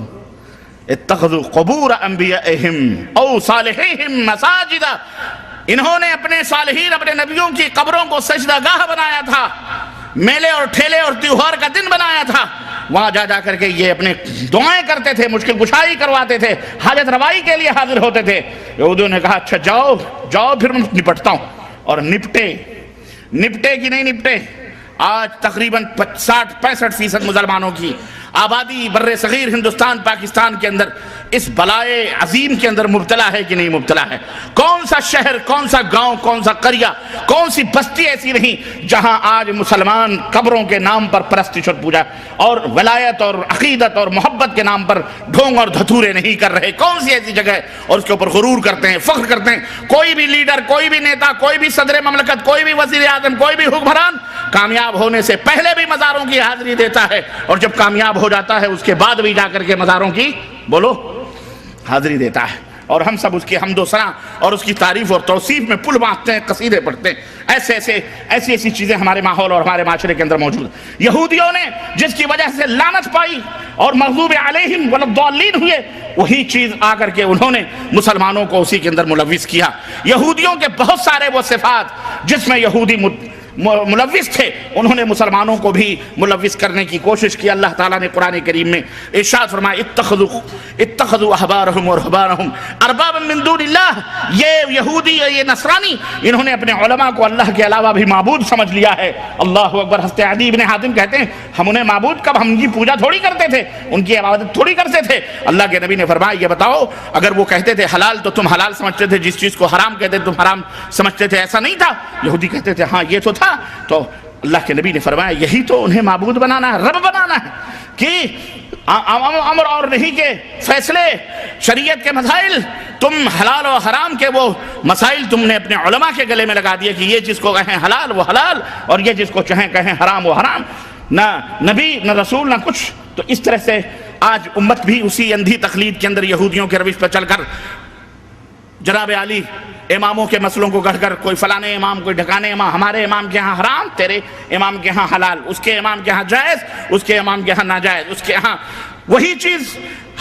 S3: اتخذوا قبور انبیائہم او صالحیہم مساجدہ، انہوں نے اپنے صالحین اپنے نبیوں کی قبروں کو سجدہ گاہ بنایا تھا، میلے اور ٹھیلے اور تیوہار کا دن بنایا تھا، وہاں جا کر کے یہ اپنے دعائیں کرتے تھے، مشکل کشائی کرواتے تھے، حاجت روائی کے لیے حاضر ہوتے تھے۔ یہودیوں نے کہا اچھا جاؤ پھر میں نپٹتا ہوں، اور نپٹے کہ نہیں نپٹے؟ آج تقریباً 60-65% مسلمانوں کی آبادی بر صغیر ہندوستان پاکستان کے اندر اس بلائے عظیم کے اندر مبتلا ہے کہ نہیں مبتلا ہے؟ کون سا شہر، کون سا گاؤں، کون سا قریہ، کون سی بستی ایسی نہیں جہاں آج مسلمان قبروں کے نام پر پرستش اور پوجا اور ولایت اور عقیدت اور محبت کے نام پر ڈھونگ اور دھتورے نہیں کر رہے؟ کون سی ایسی جگہ ہے؟ اور اس کے اوپر غرور کرتے ہیں، فخر کرتے ہیں۔ کوئی بھی لیڈر، کوئی بھی نیتا، کوئی بھی صدر مملکت، کوئی بھی وزیر اعظم، کوئی بھی حکمران کامیاب ہونے سے پہلے بھی مزاروں کی حاضری دیتا ہے، اور جب کامیاب ہو جاتا ہے اس کے بعد بھی جا کر کے مزاروں کی حاضری دیتا ہے۔ اور ہم سب اس کی حمد و ثنا اور اس کی تعریف اور توصیف میں پل باندھتے ہیں، قصیدے پڑھتے ہیں۔ ایسی چیزیں ہمارے ماحول اور ہمارے معاشرے کے اندر موجود ہیں۔ یہودیوں نے جس کی وجہ سے لعنت پائی اور مغضوب علیہم والضالین ہوئے، وہی چیز آ کر کے انہوں نے مسلمانوں کو اسی کے اندر ملوث کیا۔ یہودیوں کے بہت سارے وہ صفات جس میں یہودی ملوث تھے، انہوں نے مسلمانوں کو بھی ملوث کرنے کی کوشش کی۔ اللہ تعالیٰ نے قرآن کریم میں ارشاد فرمایا اتخذوا احبارهم ورهبانهم اربابا من دون اللہ، یہ یہودی یہ نصرانی انہوں نے اپنے علماء کو اللہ کے علاوہ بھی معبود سمجھ لیا ہے۔ اللہ اکبر۔ حضرت عدی بن حاتم کہتے ہیں ہم انہیں معبود کب، ہم ان کی پوجا تھوڑی کرتے تھے، ان کی عبادت تھوڑی کرتے تھے۔ اللہ کے نبی نے فرمایا یہ بتاؤ اگر وہ کہتے تھے حلال تو تم حلال سمجھتے تھے، جس چیز کو حرام کہتے تھے تم حرام سمجھتے تھے، ایسا نہیں تھا؟ یہودی کہتے تھے ہاں یہ تو تھا۔ تو اللہ کے نبی نے فرمایا یہی تو انہیں معبود بنانا ہے، رب بنانا ہے، کہ امر اور نہیں کے فیصلے، شریعت کے مسائل، تم حلال و حرام کے وہ مسائل تم نے اپنے علماء کے گلے میں لگا دیے کہ یہ جس کو کہیں حلال وہ حلال، اور یہ جس کو کہیں حرام وہ حرام، نہ نبی نہ رسول نہ کچھ۔ تو اس طرح سے آج امت بھی اسی اندھی تقلید کے اندر یہودیوں کے روش پر چل کر جناب علی اماموں کے مسئلوں کو گڑھ کر کوئی فلانے امام کوئی ڈھکانے امام، ہمارے امام کے ہاں حرام، تیرے امام کے ہاں حلال، اس کے امام کے ہاں جائز، اس کے امام کے ہاں ناجائز، اس کے ہاں وہی چیز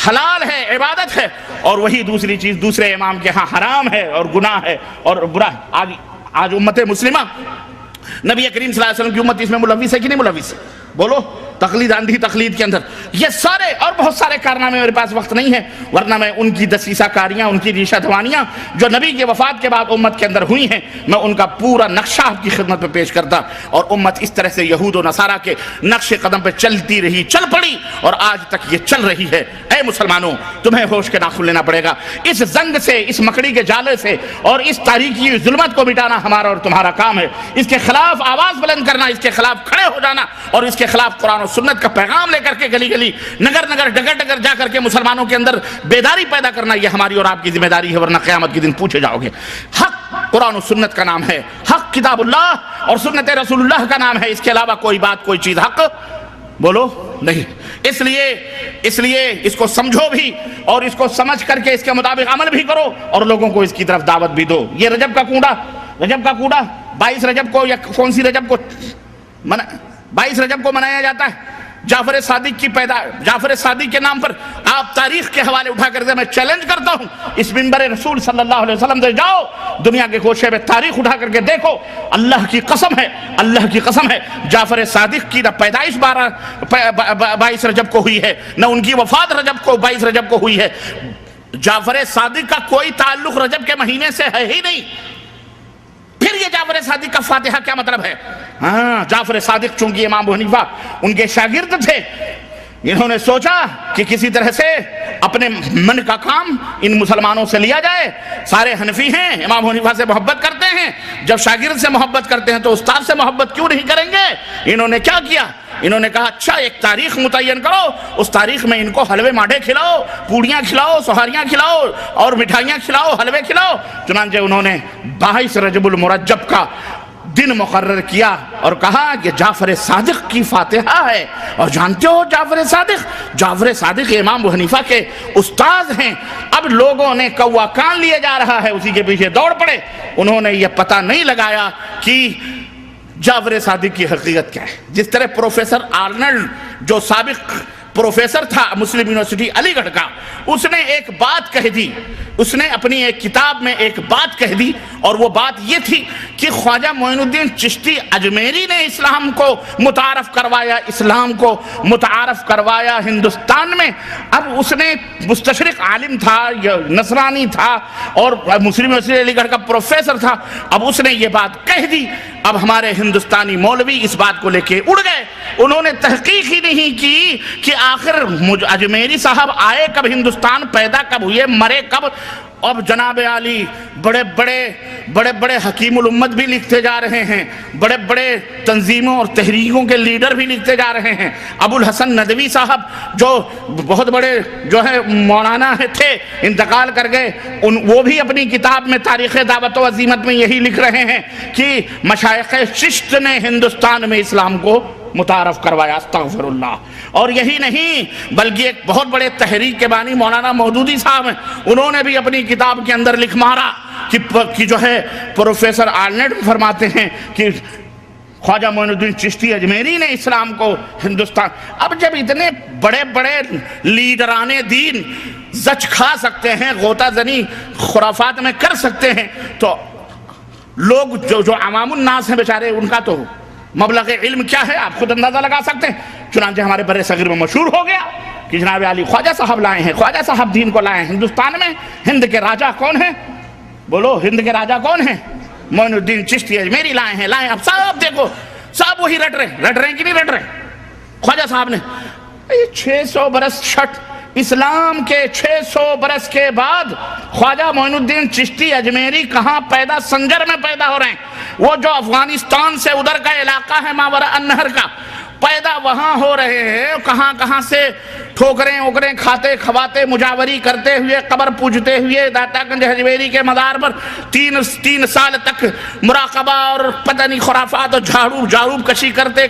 S3: حلال ہے عبادت ہے، اور وہی دوسری چیز دوسرے امام کے ہاں حرام ہے اور گناہ ہے اور برا ہے۔ آج امت مسلمہ نبی کریم صلی اللہ علیہ وسلم کی امت اس میں ملوث ہے کہ نہیں ملوث ہے؟ بولو، تقلید اندھی تقلید کے اندر یہ سارے اور بہت سارے کارنامے، میرے پاس وقت نہیں ہے ورنہ میں ان کی دسیسہ کاریاں، ان کی ریشہ دوانیاں جو نبی کی وفات کے بعد امت کے اندر ہوئی ہیں، میں ان کا پورا نقشہ آپ کی خدمت میں پیش کرتا، اور امت اس طرح سے یہود و نصارہ کے نقش قدم پہ چلتی رہی، چل پڑی، اور آج تک یہ چل رہی ہے۔ اے مسلمانوں تمہیں ہوش کے ناخن لینا پڑے گا. اس زنگ سے، اس مکڑی کے جالے سے اور اس تاریکی ظلمت کو مٹانا ہمارا اور تمہارا کام ہے. اس کے خلاف آواز بلند کرنا، اس کے خلاف کھڑے ہو جانا اور اس کے خلاف قرآن و سنت کا پیغام لے کر کے گلی گلی، نگر نگر، ڈگر ڈگر جا کر کے مسلمانوں کے اندر بیداری پیدا کرنا، یہ ہماری اور آپ کی ذمہ داری ہے، ورنہ قیامت کے دن پوچھے جاؤ گے. حق قرآن و سنت کا نام ہے، حق کتاب اللہ اور سنت رسول اللہ کا نام ہے. اس کے علاوہ کوئی بات، کوئی چیز حق بولو نہیں. اس لیے اس کو سمجھو بھی اور اس کو سمجھ کر کے اس کے مطابق عمل بھی کرو اور لوگوں کو اس کی طرف دعوت بھی دو. یہ رجب کا کوڑا 22 رجب کو، یا کون سی رجب کو 22 رجب کو منایا جاتا ہے. جعفر صادق کے نام پر آپ تاریخ کے حوالے اٹھا کر دے. میں چیلنج کرتا ہوں اس منبر رسول صلی اللہ علیہ وسلم سے جاؤ، دنیا کے گوشے میں تاریخ اٹھا کر کے دیکھو. اللہ کی قسم ہے جعفر صادق کی نہ پیدائش 22 رجب کو ہوئی ہے، نہ ان کی وفات 22 رجب کو ہوئی ہے. جعفر صادق کا کوئی تعلق رجب کے مہینے سے ہے ہی نہیں. پھر یہ جعفر صادق کا فاتحہ کیا مطلب ہے؟ ہاں، جعفر صادق چونکہ امام ابو حنیفہ ان کے شاگرد تھے، انہوں نے سوچا کہ کسی طرح سے اپنے من کا کام ان مسلمانوں سے لیا جائے. سارے حنفی ہیں، امام ابو حنیفہ سے محبت کرتے ہیں، جب شاگرد سے محبت کرتے ہیں تو استاد سے محبت کیوں نہیں کریں گے؟ انہوں نے کیا کیا؟ انہوں نے کہا اچھا ایک تاریخ متعین کرو، اس تاریخ میں ان کو حلوے ماڈھے کھلاؤ، پوڑیاں کھلاؤ، سوہاریاں کھلاؤ اور مٹھائیاں کھلاؤ، حلوے کھلاؤ. چنانچہ انہوں نے 22 رجب المرجب کا دن مقرر کیا اور کہا کہ جعفر صادق کی فاتحہ ہے. اور جانتے ہو جعفر صادق امام ابو حنیفہ کے استاد ہیں. اب لوگوں نے کوا کان لیے جا رہا ہے، اسی کے پیچھے دوڑ پڑے. انہوں نے یہ پتہ نہیں لگایا کہ جعفر صادق کی حقیقت کیا ہے. جس طرح پروفیسر آرنلڈ جو سابق پروفیسر تھا مسلم یونیورسٹی علی گڑھ کا، اس نے ایک بات کہہ دی، اس نے اپنی ایک کتاب میں ایک بات کہہ دی، اور وہ بات یہ تھی کہ خواجہ معین الدین چشتی اجمیری نے اسلام کو متعارف کروایا ہندوستان میں. اب اس نے مستشرق عالم تھا، نصرانی تھا اور مسلم یونیورسٹی علی گڑھ کا پروفیسر تھا. اب اس نے یہ بات کہہ دی. اب ہمارے ہندوستانی مولوی اس بات کو لے کے اڑ گئے. انہوں نے تحقیق ہی نہیں کی کہ آخر اجمیری صاحب آئے کب ہندوستان، پیدا کب ہوئے، مرے کب. اب جناب عالی بڑے بڑے حکیم الامت بھی لکھتے جا رہے ہیں، بڑے بڑے تنظیموں اور تحریکوں کے لیڈر بھی لکھتے جا رہے ہیں. ابو الحسن ندوی صاحب جو بہت بڑے مولانا تھے، انتقال کر گئے، وہ بھی اپنی کتاب میں تاریخ دعوت و عزیمت میں یہی لکھ رہے ہیں کہ مشائخ چشت نے ہندوستان میں اسلام کو متعارف کروایا. استغفر اللہ. اور یہی نہیں بلکہ ایک بہت بڑے تحریک کے بانی مولانا مودودی صاحب ہیں، انہوں نے بھی اپنی کتاب کے اندر لکھ مارا کہ جو ہے پروفیسر آرنلڈ فرماتے ہیں کہ خواجہ معین الدین چشتی اجمیری نے اسلام کو ہندوستان. اب جب اتنے بڑے بڑے لیڈران دین زچ کھا سکتے ہیں، غوطہ زنی خرافات میں کر سکتے ہیں، تو لوگ جو عوام الناس ہیں بیچارے، ان کا تو مبلغ علم کیا ہے آپ خود اندازہ لگا سکتے ہیں. چنانچہ ہمارے بر صغیر میں مشہور ہو گیا کہ جناب علی خواجہ صاحب لائے ہیں، خواجہ صاحب دین کو لائے ہیں ہندوستان میں. ہند کے راجہ کون ہیں؟ بولو، ہند کے راجہ کون ہیں؟ معین الدین چشتی اجمیری لائے ہیں. اب صاحب دیکھو، صاحب وہی رٹ رہے ہیں کہ نہیں رٹ رہے؟ خواجہ صاحب نے 600 برس چھٹ اسلام کے 600 برس کے بعد خواجہ معین الدین چشتی اجمیری کہاں پیدا؟ سنجر میں پیدا ہو رہے ہیں. وہ جو افغانستان سے ادھر کا علاقہ ہے ماورا النہر کا، پیدا وہاں ہو رہے ہیں. کہاں سے ٹھوکریں اوکریں کھاتے کھواتے مجاوری کرتے ہوئے، قبر پوجتے ہوئے داتا گنج حجویری کے مزار پر 3 سال تک مراقبہ اور پتہ نہیں خرافات اور جھاڑو کشی کرتے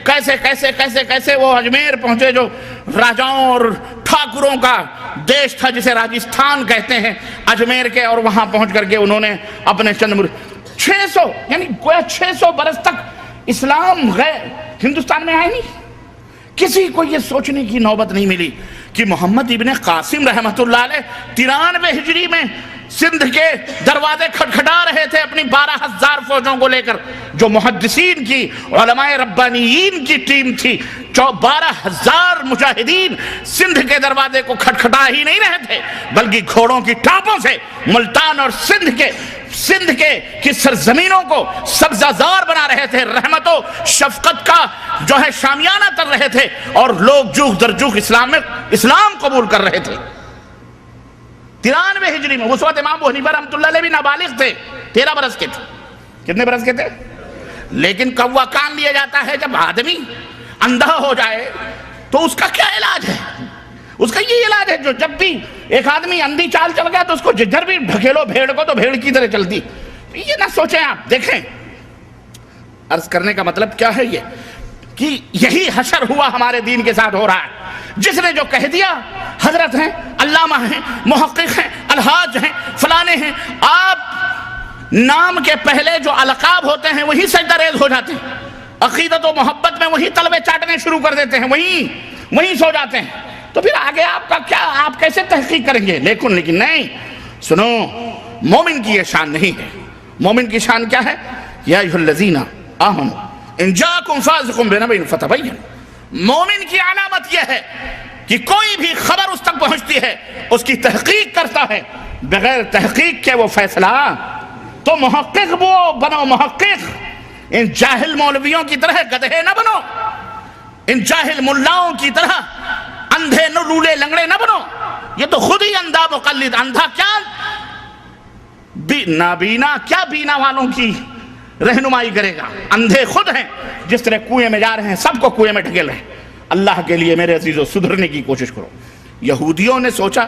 S3: کیسے وہ اجمیر پہنچے، جو راجاؤں اور ٹھاکروں کا دیش تھا جسے راجستھان کہتے ہیں، اجمیر کے. اور وہاں پہنچ کر کے انہوں نے اپنے 600 یعنی 600 برس تک اسلام ہندوستان میں آئے نہیں. کسی کو یہ سوچنے کی نوبت نہیں ملی کہ محمد ابن قاسم رحمت اللہ علیہ 93 ہجری میں سندھ کے دروازے کھٹکھٹا رہے تھے اپنی 12,000 فوجوں کو لے کر، جو محدثین کی علماء ربانیین کی ٹیم تھی. 12,000 مجاہدین سندھ کے دروازے کو کھٹکھٹا ہی نہیں رہے تھے، بلکہ گھوڑوں کی ٹاپوں سے ملتان اور سندھ کے سندھ کی سرزمینوں کو سبزہ بنا رہے تھے، رحمت و شفقت کا جو ہے شامیانہ کر رہے تھے، اور لوگ جوخ در جوخ اسلام قبول کر رہے تھے۔ 93 ہجری میں اس وقت امام ابو حنیفہ رحمۃ اللہ علیہ بھی نابالغ تھے، 13 برس کے تھے۔ کتنے برس کے تھے؟ لیکن کوا کان لیا جاتا ہے جب آدمی اندھا ہو جائے تو اس کا کیا علاج ہے؟ اس کا یہ علاج ہے جو جب بھی ایک آدمی اندھی چال چل گیا تو اس کو جدھر بھی ڈھکیلو بھیڑ کو تو بھیڑ کی طرح چلتی۔ یہ نہ سوچیں آپ، دیکھیں عرض کرنے کا مطلب کیا ہے یہ کہ یہی حشر ہوا ہمارے دین کے ساتھ ہو رہا ہے۔ جس نے جو کہہ دیا حضرت ہیں، علامہ ہیں، محقق ہیں، الحاج ہیں، فلانے ہیں، آپ نام کے پہلے جو القاب ہوتے ہیں وہی سجدہ ریز ہو جاتے ہیں، عقیدت و محبت میں وہی تلوے چاٹنے شروع کر دیتے ہیں، وہیں سو جاتے ہیں۔ تو پھر آگے آپ کا کیا، آپ کیسے تحقیق کریں گے؟ لیکن نہیں، سنو، مومن کی یہ شان نہیں ہے۔ مومن کی شان کیا ہے؟ یا ایھا الذین آمنوا ان جاءکم فاسق بنبأ فتبینوا۔ مومن کی علامت یہ ہے کہ کوئی بھی خبر اس تک پہنچتی ہے اس کی تحقیق کرتا ہے، بغیر تحقیق کے وہ فیصلہ۔ تو محقق وہ بنو، محقق، ان جاہل مولویوں کی طرح گدھے نہ بنو، ان جاہل ملاؤں کی طرح اندھے لولے لنگڑے نہ بنو۔ یہ تو خود ہی اندھا مقلد، اندھا کیا نابینا، کیا بینا والوں کی رہنمائی کرے گا؟ اندھے خود ہیں، جس طرح کنویں میں جا رہے ہیں سب کو کنویں میں ڈھکیل رہے ہیں۔ اللہ کے لیے میرے عزیزو سدھرنے کی کوشش کرو۔ یہودیوں نے سوچا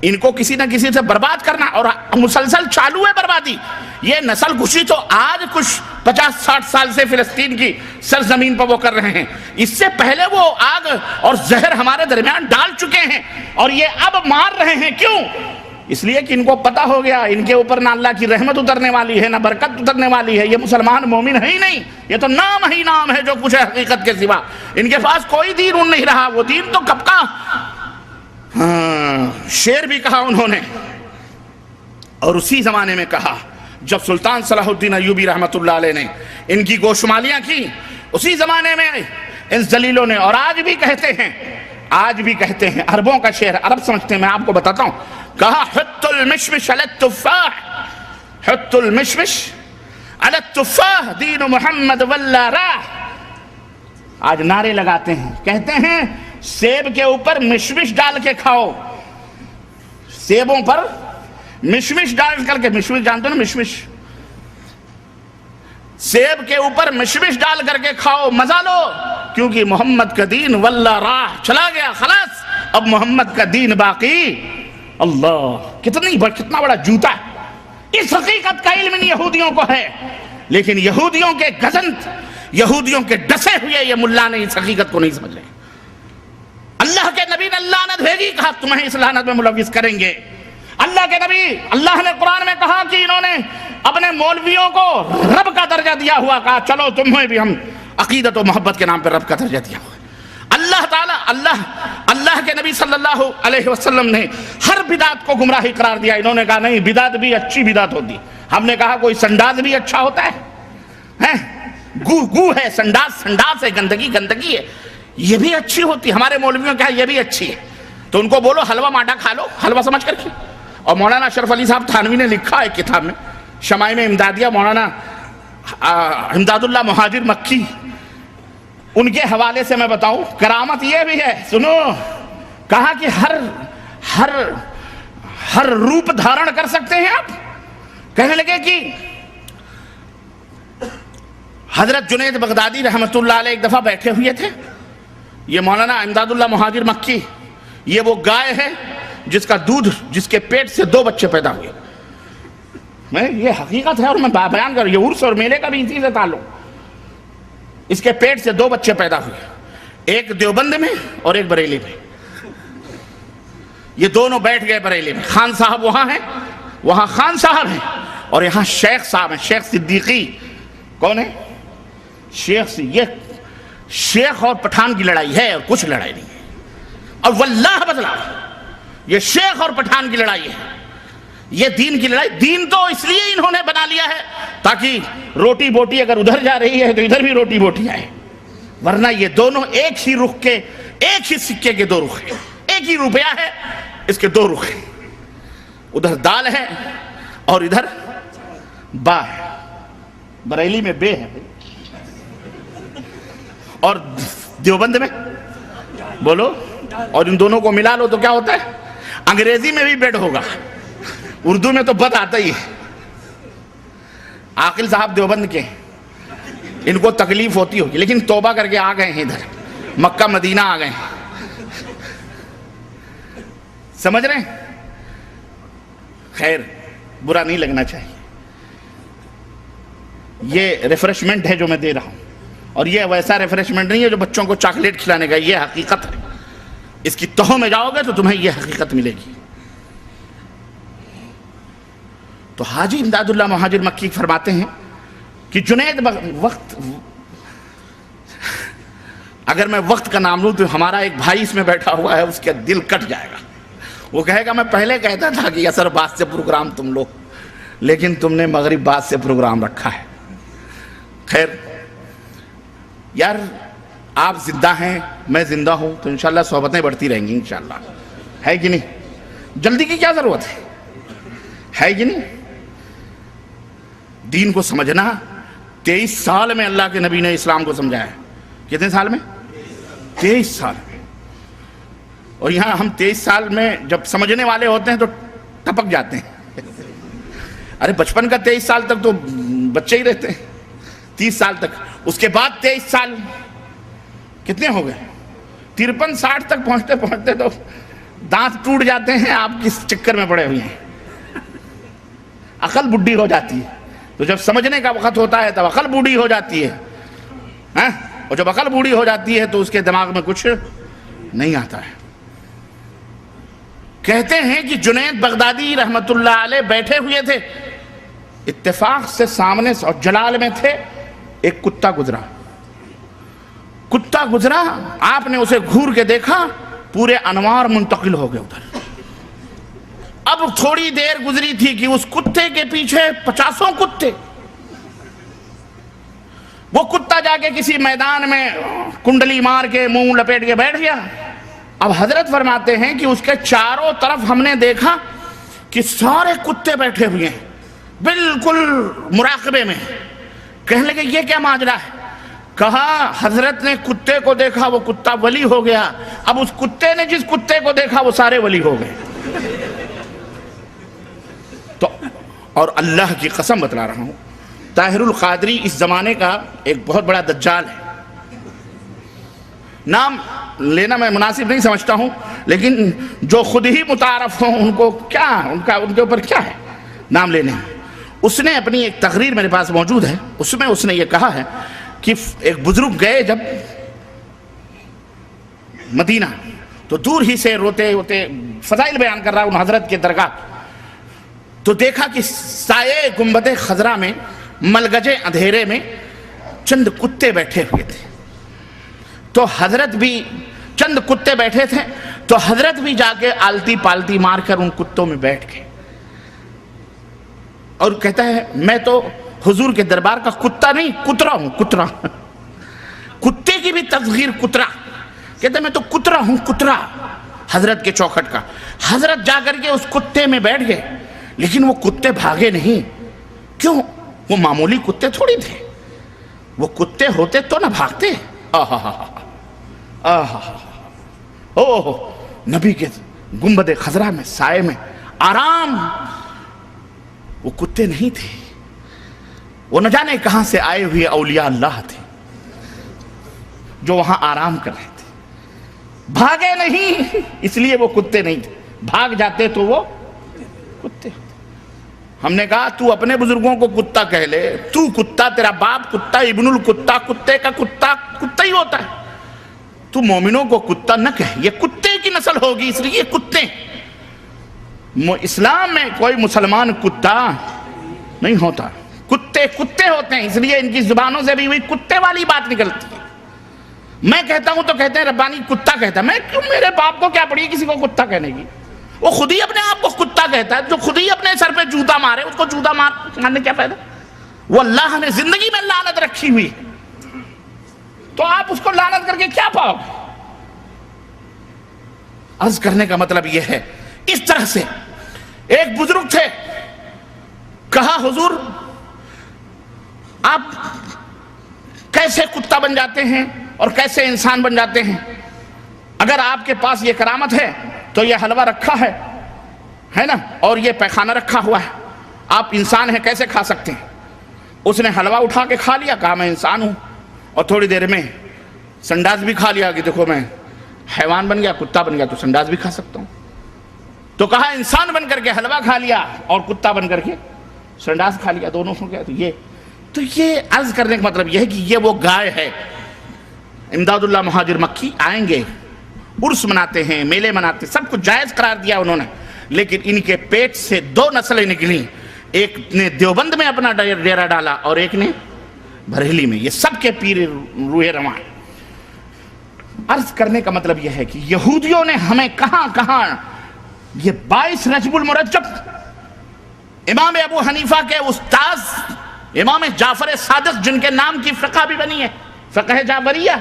S3: ان کو کسی نہ کسی سے برباد کرنا، اور مسلسل چالو ہے بربادی۔ یہ نسل کشی تو آج کچھ 50-60 سال سے فلسطین کی سرزمین پر وہ کر رہے ہیں، اس سے پہلے وہ آگ اور زہر ہمارے درمیان ڈال چکے ہیں، اور یہ اب مار رہے ہیں۔ کیوں؟ اس لیے کہ ان کو پتا ہو گیا ان کے اوپر نہ اللہ کی رحمت اترنے والی ہے، نہ برکت اترنے والی ہے، یہ مسلمان مومن ہے ہی نہیں، یہ تو نام ہی نام ہے جو کچھ ہے حقیقت کے سوا۔ ان کے پاس کوئی دین ان نہیں رہا، وہ دین تو کب کا شعر بھی کہا انہوں نے، اور اسی زمانے میں کہا جب سلطان صلاح الدین ایوبی رحمت اللہ علیہ نے ان کی گوشمالیاں کی، اسی زمانے میں ان ذلیلوں نے، اور آج بھی کہتے ہیں، عربوں کا شعر، عرب سمجھتے ہیں، میں آپ کو بتاتا ہوں، کہا حط المشمش علی التفاح، حط المشمش علی التفاح دین محمد واللہ راہ۔ آج نعرے لگاتے ہیں، کہتے ہیں سیب کے اوپر مشمش ڈال کے کھاؤ، سیبوں پر مشمش ڈال کر کے، مشمش جانتے ہو نا، مشمش، سیب کے اوپر مشمش ڈال کر کے کھاؤ، مزہ لو، کیونکہ محمد کا دین واللہ راہ چلا گیا، خلاص اب محمد کا دین باقی۔ اللہ، کتنا بڑا جوتا ہے۔ اس حقیقت کا علم ان یہودیوں کو ہے، لیکن یہودیوں کے گزنت، یہودیوں کے ڈسے ہوئے یہ ملا نے اس حقیقت کو نہیں سمجھ رہے۔ اللہ کے نبی نے لعنت بھیجی، کہا تمہیں اس لعنت میں ملوث کریں گے۔ اللہ کے نبی، اللہ نے قرآن میں کہا کہ انہوں نے اپنے مولویوں کو رب کا درجہ دیا ہوا، کہا چلو تمہیں بھی ہم عقیدت و محبت کے نام پر رب کا درجہ دیا ہوا۔ اللہ تعالیٰ، اللہ کے نبی صلی اللہ علیہ وسلم نے ہر بدعت کو گمراہی قرار دیا، انہوں نے کہا نہیں، بدعت بھی اچھی بدعت ہوتی۔ ہم نے کہا کوئی سنڈاز بھی اچھا ہوتا ہے، گو ہے، سنڈاز ہے، گندگی ہے، یہ بھی اچھی ہوتی، ہمارے مولویوں کہا یہ بھی اچھی ہے۔ تو ان کو بولو حلوہ مانڈا کھا لو، حلوہ سمجھ کر کے۔ اور مولانا اشرف علی صاحب تھانوی نے لکھا ہے کتاب میں، شمائم امدادیہ، مولانا امداد اللہ مہاجر مکی، ان کے حوالے سے میں بتاؤں، کرامت یہ بھی ہے، سنو، کہا کہ ہر روپ دھارن کر سکتے ہیں آپ۔ کہنے لگے کہ حضرت جنید بغدادی رحمت اللہ علیہ ایک دفعہ بیٹھے ہوئے تھے، یہ مولانا امداد اللہ مہاجر مکی، یہ وہ گائے ہے جس کا دودھ، جس کے پیٹ سے 2 بچے پیدا ہوئے۔ یہ حقیقت ہے اور میں بیان کر رہا ہوں، یہ عرس اور میلے کا بھی اسی سے تعلق۔ اس کے پیٹ سے 2 بچے پیدا ہوئے، ایک دیوبند میں اور ایک بریلی میں۔ یہ دونوں بیٹھ گئے بریلی میں، خان صاحب وہاں ہیں، وہاں خان صاحب ہیں، اور یہاں شیخ صاحب ہیں، شیخ صدیقی۔ کون ہے شیخ؟ یہ شیخ اور پٹھان کی لڑائی ہے اور کچھ لڑائی نہیں ہے، اور واللہ بدلا یہ شیخ اور پٹھان کی لڑائی ہے، یہ دین کی لڑائی۔ دین تو اس لیے انہوں نے بنا لیا ہے تاکہ روٹی بوٹی اگر ادھر جا رہی ہے تو ادھر بھی روٹی بوٹی آئے، ورنہ یہ دونوں ایک ہی رخ کے، ایک ہی سکے کے 2 رخ ہیں، ایک ہی روپیہ ہے، اس کے 2 رخ ہیں، ادھر دال ہے اور ادھر با ہے, بریلی میں بے ہے, اور دیوبند میں بولو, اور ان دونوں کو ملا لو تو کیا ہوتا ہے؟ انگریزی میں بھی بیڈ ہوگا, اردو میں تو بد آتا ہی ہے. عاقل صاحب دیوبند کے, ان کو تکلیف ہوتی ہوگی, لیکن توبہ کر کے آ گئے ہیں ادھر, مکہ مدینہ آ گئے ہیں. سمجھ رہے ہیں؟ خیر, برا نہیں لگنا چاہیے. یہ ریفریشمنٹ ہے جو میں دے رہا ہوں, اور یہ ویسا ریفریشمنٹ نہیں ہے جو بچوں کو چاکلیٹ کھلانے کا, یہ حقیقت ہے. اس کی تہوں میں جاؤ گے تو تمہیں یہ حقیقت ملے گی. تو حاجی امداد اللہ مہاجر مکی فرماتے ہیں کہ جنید وقت, اگر میں وقت کا نام لوں تو ہمارا ایک بھائی اس میں بیٹھا ہوا ہے, اس کا دل کٹ جائے گا. وہ کہے گا میں پہلے کہتا تھا کہ عصر بعد سے پروگرام تم لو, لیکن تم نے مغرب بعد سے پروگرام رکھا ہے. خیر یار, آپ زندہ ہیں, میں زندہ ہوں, تو انشاءاللہ صحبتیں بڑھتی رہیں گی انشاءاللہ, ہے کہ نہیں؟ جلدی کی کیا ضرورت ہے کہ نہیں؟ دین کو سمجھنا 23 سال میں اللہ کے نبی نے اسلام کو سمجھایا ہے. کتنے سال میں؟ 23 سال میں. اور یہاں ہم 23 سال میں جب سمجھنے والے ہوتے ہیں تو ٹپک جاتے ہیں. ارے بچپن کا 23 سال تک تو بچے ہی رہتے ہیں, 30 سال تک. اس کے بعد 23 سال کتنے ہو گئے؟ 53-60 تک پہنچتے پہنچتے تو دانت ٹوٹ جاتے ہیں. آپ کس چکر میں پڑے ہوئے ہیں؟ عقل بڈھی ہو جاتی ہے. تو جب سمجھنے کا وقت ہوتا ہے تب عقل بوڑھی ہو جاتی ہے, اور جب عقل بوڑھی ہو جاتی ہے تو اس کے دماغ میں کچھ نہیں آتا ہے. کہتے ہیں کہ جنید بغدادی رحمت اللہ علیہ بیٹھے ہوئے تھے, اتفاق سے سامنے اور جلال میں تھے, ایک کتا گزرا. آپ نے اسے گھور کے دیکھا, پورے انوار منتقل ہو گئے ادھر. اب تھوڑی دیر گزری تھی کہ اس کتے کے پیچھے 50 کتے. وہ کتا جا کے کسی میدان میں کنڈلی مار کے منہ لپیٹ کے بیٹھ گیا. اب حضرت فرماتے ہیں کہ اس کے چاروں طرف ہم نے دیکھا کہ سارے کتے بیٹھے ہوئے ہیں, بالکل مراقبے میں. کہنے لگے یہ کیا ماجرا ہے؟ کہا حضرت نے کتے کو دیکھا, وہ کتا ولی ہو گیا. اب اس کتے نے جس کتے کو دیکھا وہ سارے ولی ہو گئے. تو اور اللہ کی قسم بتلا رہا ہوں, طاہر القادری اس زمانے کا ایک بہت بڑا دجال ہے. نام لینا میں مناسب نہیں سمجھتا ہوں, لیکن جو خود ہی متعارف ہوں ان کو کیا, ان کے اوپر کیا ہے نام لینے. اس نے اپنی ایک تقریر میرے پاس موجود ہے, اس میں اس نے یہ کہا ہے کہ ایک بزرگ گئے جب مدینہ, تو دور ہی سے روتے روتے فضائل بیان کر رہا ان حضرت کے درگاہ, تو دیکھا کہ سائے گنبد خضرا میں ملگجے اندھیرے میں چند کتے بیٹھے ہوئے تھے. تو حضرت بھی, چند کتے بیٹھے تھے, تو حضرت بھی جا کے آلتی پالتی مار کر ان کتوں میں بیٹھ گئے. اور کہتا ہے میں تو حضور کے دربار کا کتا نہیں, کترا ہوں, کترا. کتے کی بھی تصغیر کترا. کہتا ہے میں تو کترا ہوں, کترا حضرت کے چوکھٹ کا. حضرت جا کر کے اس کتے میں بیٹھ گئے, لیکن وہ کتے بھاگے نہیں. کیوں؟ وہ معمولی کتے تھوڑی تھے, وہ کتے ہوتے تو نہ بھاگتے. نبی کے گنبد خضرا میں سائے میں آرام. وہ کتے نہیں تھے, وہ نہ جانے کہاں سے آئے ہوئے اولیاء اللہ تھے جو وہاں آرام کر رہے تھے. بھاگے نہیں اس لیے وہ کتے نہیں تھے, بھاگ جاتے تو وہ کتے. ہم نے کہا تو اپنے بزرگوں کو کتا کہہ لے, تو کتا, تیرا باپ کتا, ابن الکتا, کتے کا کتا کتا ہی ہوتا ہے. تو مومنوں کو کتا نہ کہہ, یہ کتے کی نسل ہوگی اس لیے کتے. اسلام میں کوئی مسلمان کتا نہیں ہوتا, کتے کتے ہوتے ہیں, اس لیے ان کی زبانوں سے بھی وہی کتے والی بات نکلتی ہے. میں کہتا ہوں تو کہتے ہیں ربانی کتا کہتا ہے. میں کیوں, میرے باپ کو کیا پڑی کسی کو کتا کہنے کی؟ وہ خود ہی اپنے آپ کو کتا کہتا ہے. جو خود ہی اپنے سر پہ جوتا مارے اس کو جوتا مارنے کیا فائدہ؟ وہ اللہ نے زندگی میں لعنت رکھی ہوئی, تو آپ اس کو لعنت کر کے کیا پاؤ گے؟ عرض کرنے کا مطلب یہ ہے, اس طرح سے ایک بزرگ تھے, کہا حضور آپ کیسے کتا بن جاتے ہیں اور کیسے انسان بن جاتے ہیں؟ اگر آپ کے پاس یہ کرامت ہے تو یہ حلوہ رکھا ہے نا، اور یہ پیخانہ رکھا ہوا ہے، آپ انسان ہیں کیسے کھا سکتے ہیں؟ اس نے حلوہ اٹھا کے کھا لیا، کہا میں انسان ہوں، اور تھوڑی دیر میں سنڈاس بھی کھا لیا کہ دیکھو میں حیوان بن گیا، کتا بن گیا تو سنڈاس بھی کھا سکتا ہوں۔ تو کہا انسان بن کر کے حلوہ کھا لیا اور کتا بن کر کے سنڈاس کھا لیا، دونوں ہو گیا۔ تو یہ عرض کرنے کا مطلب یہ ہے کہ یہ وہ گائے ہے۔ امداد اللہ مہاجر مکی آئیں گے، عرس مناتے ہیں، میلے مناتے، سب کچھ جائز قرار دیا انہوں نے، لیکن ان کے پیٹ سے دو نسلیں نکلیں، ایک نے دیوبند میں اپنا ڈیرا ڈالا اور ایک نے بریلی میں۔ یہ سب کے پیر روح رواں ہیں۔ عرض کرنے کا مطلب یہ ہے کہ یہودیوں نے ہمیں کہاں کہاں یہ 22 رجب المرجب امام ابو حنیفہ کے استاذ امام جعفر صادق جن کے نام کی فقہ بھی بنی ہے، فقہ جعفریہ،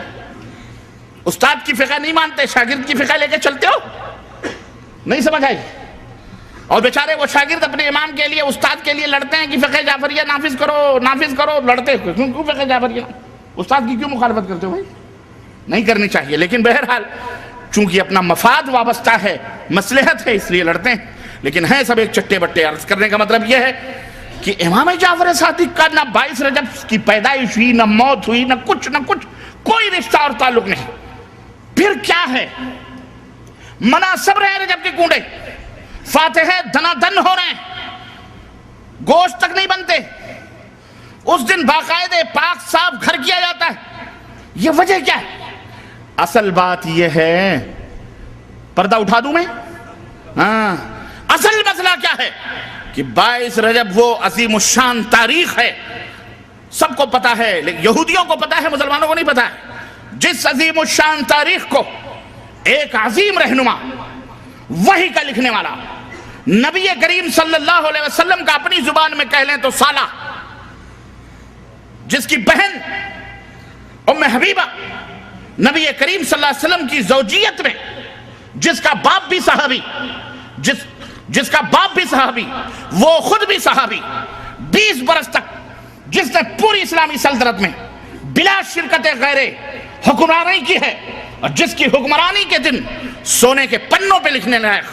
S3: استاد کی فقہ نہیں مانتے، شاگرد کی فقہ لے کے چلتے ہو، نہیں سمجھ آئی؟ اور بیچارے وہ شاگرد اپنے امام کے لیے، استاد کے لیے لڑتے ہیں کہ فقہ جعفریہ نافذ کرو، لڑتے کیوں فقہ جعفریہ؟ استاد کی کیوں مخالفت کرتے ہو بھائی؟ نہیں کرنی چاہیے، لیکن بہرحال چونکہ اپنا مفاد وابستہ ہے، مصلحت ہے، اس لیے لڑتے ہیں، لیکن ہیں سب ایک چٹے بٹے۔ عرض کرنے کا مطلب یہ ہے کہ امام جعفر صادق کا نہ 22 رجب کی پیدائش ہوئی، نہ موت ہوئی، نہ کچھ کوئی رشتہ اور تعلق نہیں۔ پھر کیا ہے؟ مناسب رہے رجب کے کنڈے، فاتحے دنا دن ہو رہے ہیں، گوشت تک نہیں بنتے، اس دن باقاعدہ پاک صاف گھر کیا جاتا ہے۔ یہ وجہ کیا ہے؟ اصل بات یہ ہے، پردہ اٹھا دوں میں؟ ہاں، اصل مسئلہ کیا ہے کہ 22 رجب وہ عظیم الشان تاریخ ہے، سب کو پتا ہے، لیکن یہودیوں کو پتا ہے، مسلمانوں کو نہیں پتا ہے۔ جس عظیم الشان تاریخ کو ایک عظیم رہنما، وحی کا لکھنے والا، نبی کریم صلی اللہ علیہ وسلم کا اپنی زبان میں کہہ لیں تو سالہ، جس کی بہن ام حبیبہ نبی کریم صلی اللہ علیہ وسلم کی زوجیت میں، جس کا باپ بھی صحابی، جس کا باپ بھی صحابی، وہ خود بھی صحابی، 20 برس تک جس نے پوری اسلامی سلطنت میں بلا شرکت غیر حکمرانی کی ہے، اور جس کی حکمرانی کے دن سونے کے پنوں پہ لکھنے لائق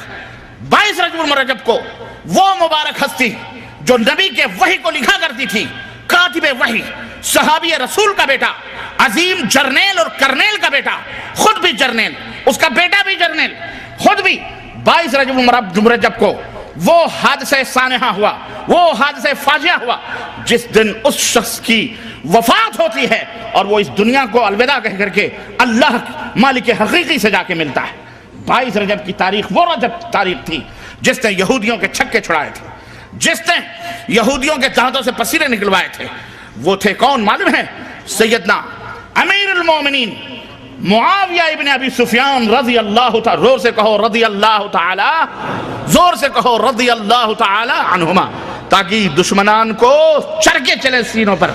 S3: 22 رجب المرجب کو وہ مبارک ہستی جو نبی کے وحی کو لکھا کرتی تھی، کاتب وحی، صحابی رسول کا بیٹا، عظیم جرنیل اور کرنیل کا بیٹا، خود بھی جرنیل، اس کا بیٹا بھی جرنیل، خود بھی 22 رجب المرجب کو وہ حادثہ سانحہ ہوا، وہ حادثہ فاجعہ ہوا، جس دن اس شخص کی وفات ہوتی ہے اور وہ اس دنیا کو الوداع کہہ کر کے اللہ مالک حقیقی سے جا کے ملتا ہے۔ 22 رجب کی تاریخ وہ رجب تاریخ تھی جس نے یہودیوں کے چھکے چھڑائے تھے، جس نے یہودیوں کے دانتوں سے پسینے نکلوائے تھے۔ وہ تھے کون معلوم ہے؟ سیدنا امیر المومنین معاویہ ابن ابی سفیان رضی اللہ تعالی، زور سے کہو رضی اللہ تعالی، زور سے کہو رضی اللہ تعالی عنہما، تاکہ دشمنان کو چرکے چلیں، سینوں پر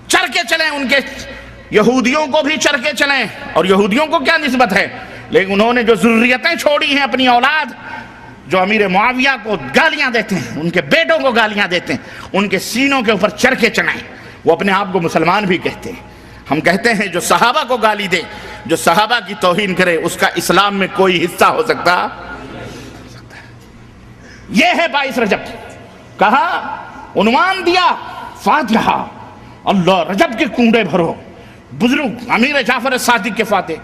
S3: چرکے چلیں، ان کے یہودیوں کو بھی چرکے چلیں۔ اور یہودیوں کو کیا نسبت ہے؟ لیکن انہوں نے جو ذریتیں چھوڑی ہیں، اپنی اولاد جو امیر معاویہ کو گالیاں دیتے ہیں، ان کے بیٹوں کو گالیاں دیتے ہیں، ان کے سینوں کے اوپر چرکے چلائیں۔ وہ اپنے آپ کو مسلمان بھی کہتے ہیں۔ ہم کہتے ہیں جو صحابہ کو گالی دے، جو صحابہ کی توہین کرے، اس کا اسلام میں کوئی حصہ ہو سکتا ہے؟ یہ ہے 22 رجب، کہا عنوان دیا فاتحہ، اللہ رجب کے کنڈے بھرو، بزرگ امیر جعفر صادق کے فاتح۔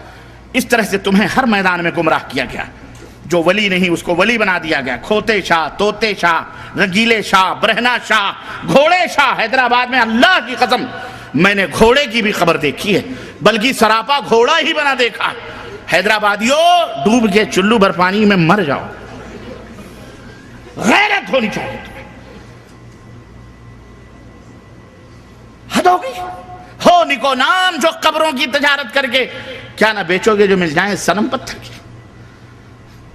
S3: اس طرح سے تمہیں ہر میدان میں گمراہ کیا گیا، جو ولی نہیں اس کو ولی بنا دیا گیا۔ کھوتے شاہ، توتے شاہ، رنگیلے شاہ، برہنہ شاہ، گھوڑے شاہ۔ حیدرآباد میں اللہ کی قسم میں نے گھوڑے کی بھی خبر دیکھی ہے، بلکہ سراپا گھوڑا ہی بنا دیکھا۔ حیدرآبادیوں، ڈوب کے چلو بھر پانی میں مر جاؤ، غیرت ہونی چاہیے تمہیں۔ حد ہو گئی۔ ہو نکو نام جو قبروں کی تجارت کر کے کیا نہ بیچو گے جو مل جائیں صنم پتھر کی۔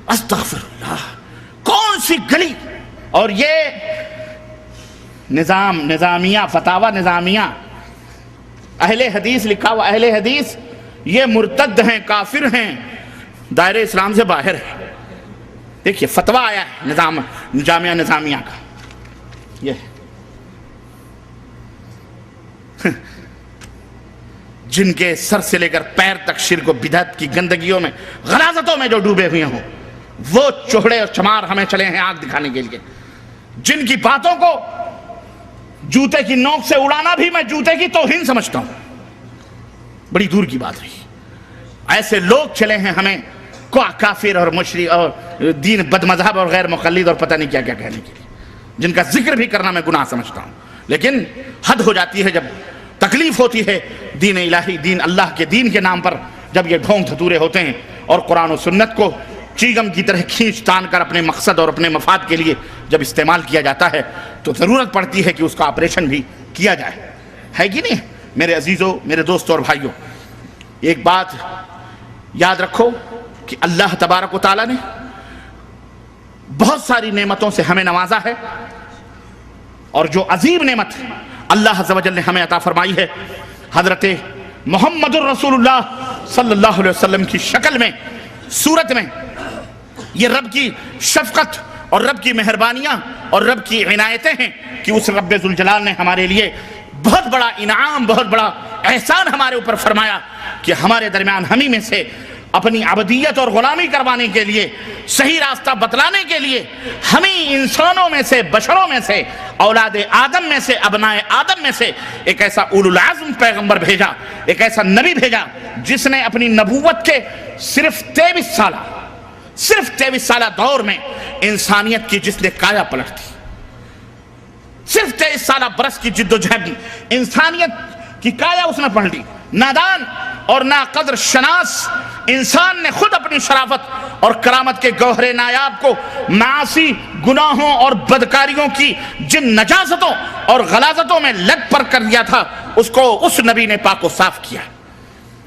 S3: استغفر اللہ، کون سی گلی! اور یہ نظامیہ، فتاوی نظامیہ، اہل حدیث لکھا ہوا، اہل حدیث یہ مرتد ہیں، کافر ہیں، دائرہ اسلام سے باہر ہے۔ دیکھیے فتویٰ آیا ہے جامعہ نظامیہ کا، یہ جن کے سر سے لے کر پیر تک شرک و بدعت کی گندگیوں میں غلاظتوں میں جو ڈوبے ہوئے ہوں، وہ چوہڑے اور چمار ہمیں چلے ہیں آگ دکھانے کے لیے، جن کی باتوں کو جوتے کی نوک سے اڑانا بھی میں جوتے کی توہین سمجھتا ہوں، بڑی دور کی بات رہی۔ ایسے لوگ چلے ہیں ہمیں کافر اور مشرک اور دین بد مذہب اور غیر مقلد اور پتہ نہیں کیا کیا کہنے کے لیے، جن کا ذکر بھی کرنا میں گناہ سمجھتا ہوں۔ لیکن حد ہو جاتی ہے جب تکلیف ہوتی ہے دین الہی، دین اللہ کے دین کے نام پر جب یہ ڈھونگ دھتورے ہوتے ہیں اور قرآن و سنت کو چیگم کی طرح کھینچ تان کر اپنے مقصد اور اپنے مفاد کے لیے جب استعمال کیا جاتا ہے تو ضرورت پڑتی ہے کہ اس کا آپریشن بھی کیا جائے، ہے کہ نہیں؟ میرے عزیزوں، میرے دوستوں اور بھائیوں، ایک بات یاد رکھو کہ اللہ تبارک و تعالیٰ نے بہت ساری نعمتوں سے ہمیں نوازا ہے، اور جو عظیم نعمت اللہ عز و جل نے ہمیں عطا فرمائی ہے حضرت محمد الرسول اللہ صلی اللہ علیہ وسلم کی شکل میں، صورت میں، یہ رب کی شفقت اور رب کی مہربانیاں اور رب کی عنایتیں ہیں کہ اس رب ذوالجلال نے ہمارے لیے بہت بڑا انعام، بہت بڑا احسان ہمارے اوپر فرمایا کہ ہمارے درمیان ہمیں میں سے اپنی عبدیت اور غلامی کروانے کے لیے، صحیح راستہ بتلانے کے لیے ہمیں انسانوں میں سے، بشروں میں سے، اولاد آدم میں سے، ابنائے آدم میں سے ایک ایسا اولو العزم پیغمبر بھیجا، ایک ایسا نبی بھیجا جس نے اپنی نبوت کے صرف 23 سالہ دور میں انسانیت کی جس نے کایا پلٹ دی، صرف 23 سالہ برس کی جد و جہد انسانیت کی کایا اس نے پلٹ دی۔ نادان اور ناقدر شناس انسان نے خود اپنی شرافت اور کرامت کے گوہر نایاب کو معاصی، گناہوں اور بدکاریوں کی جن نجاستوں اور غلاظتوں میں لگ پر کر دیا تھا، اس کو اس نبی نے پاک و صاف کیا،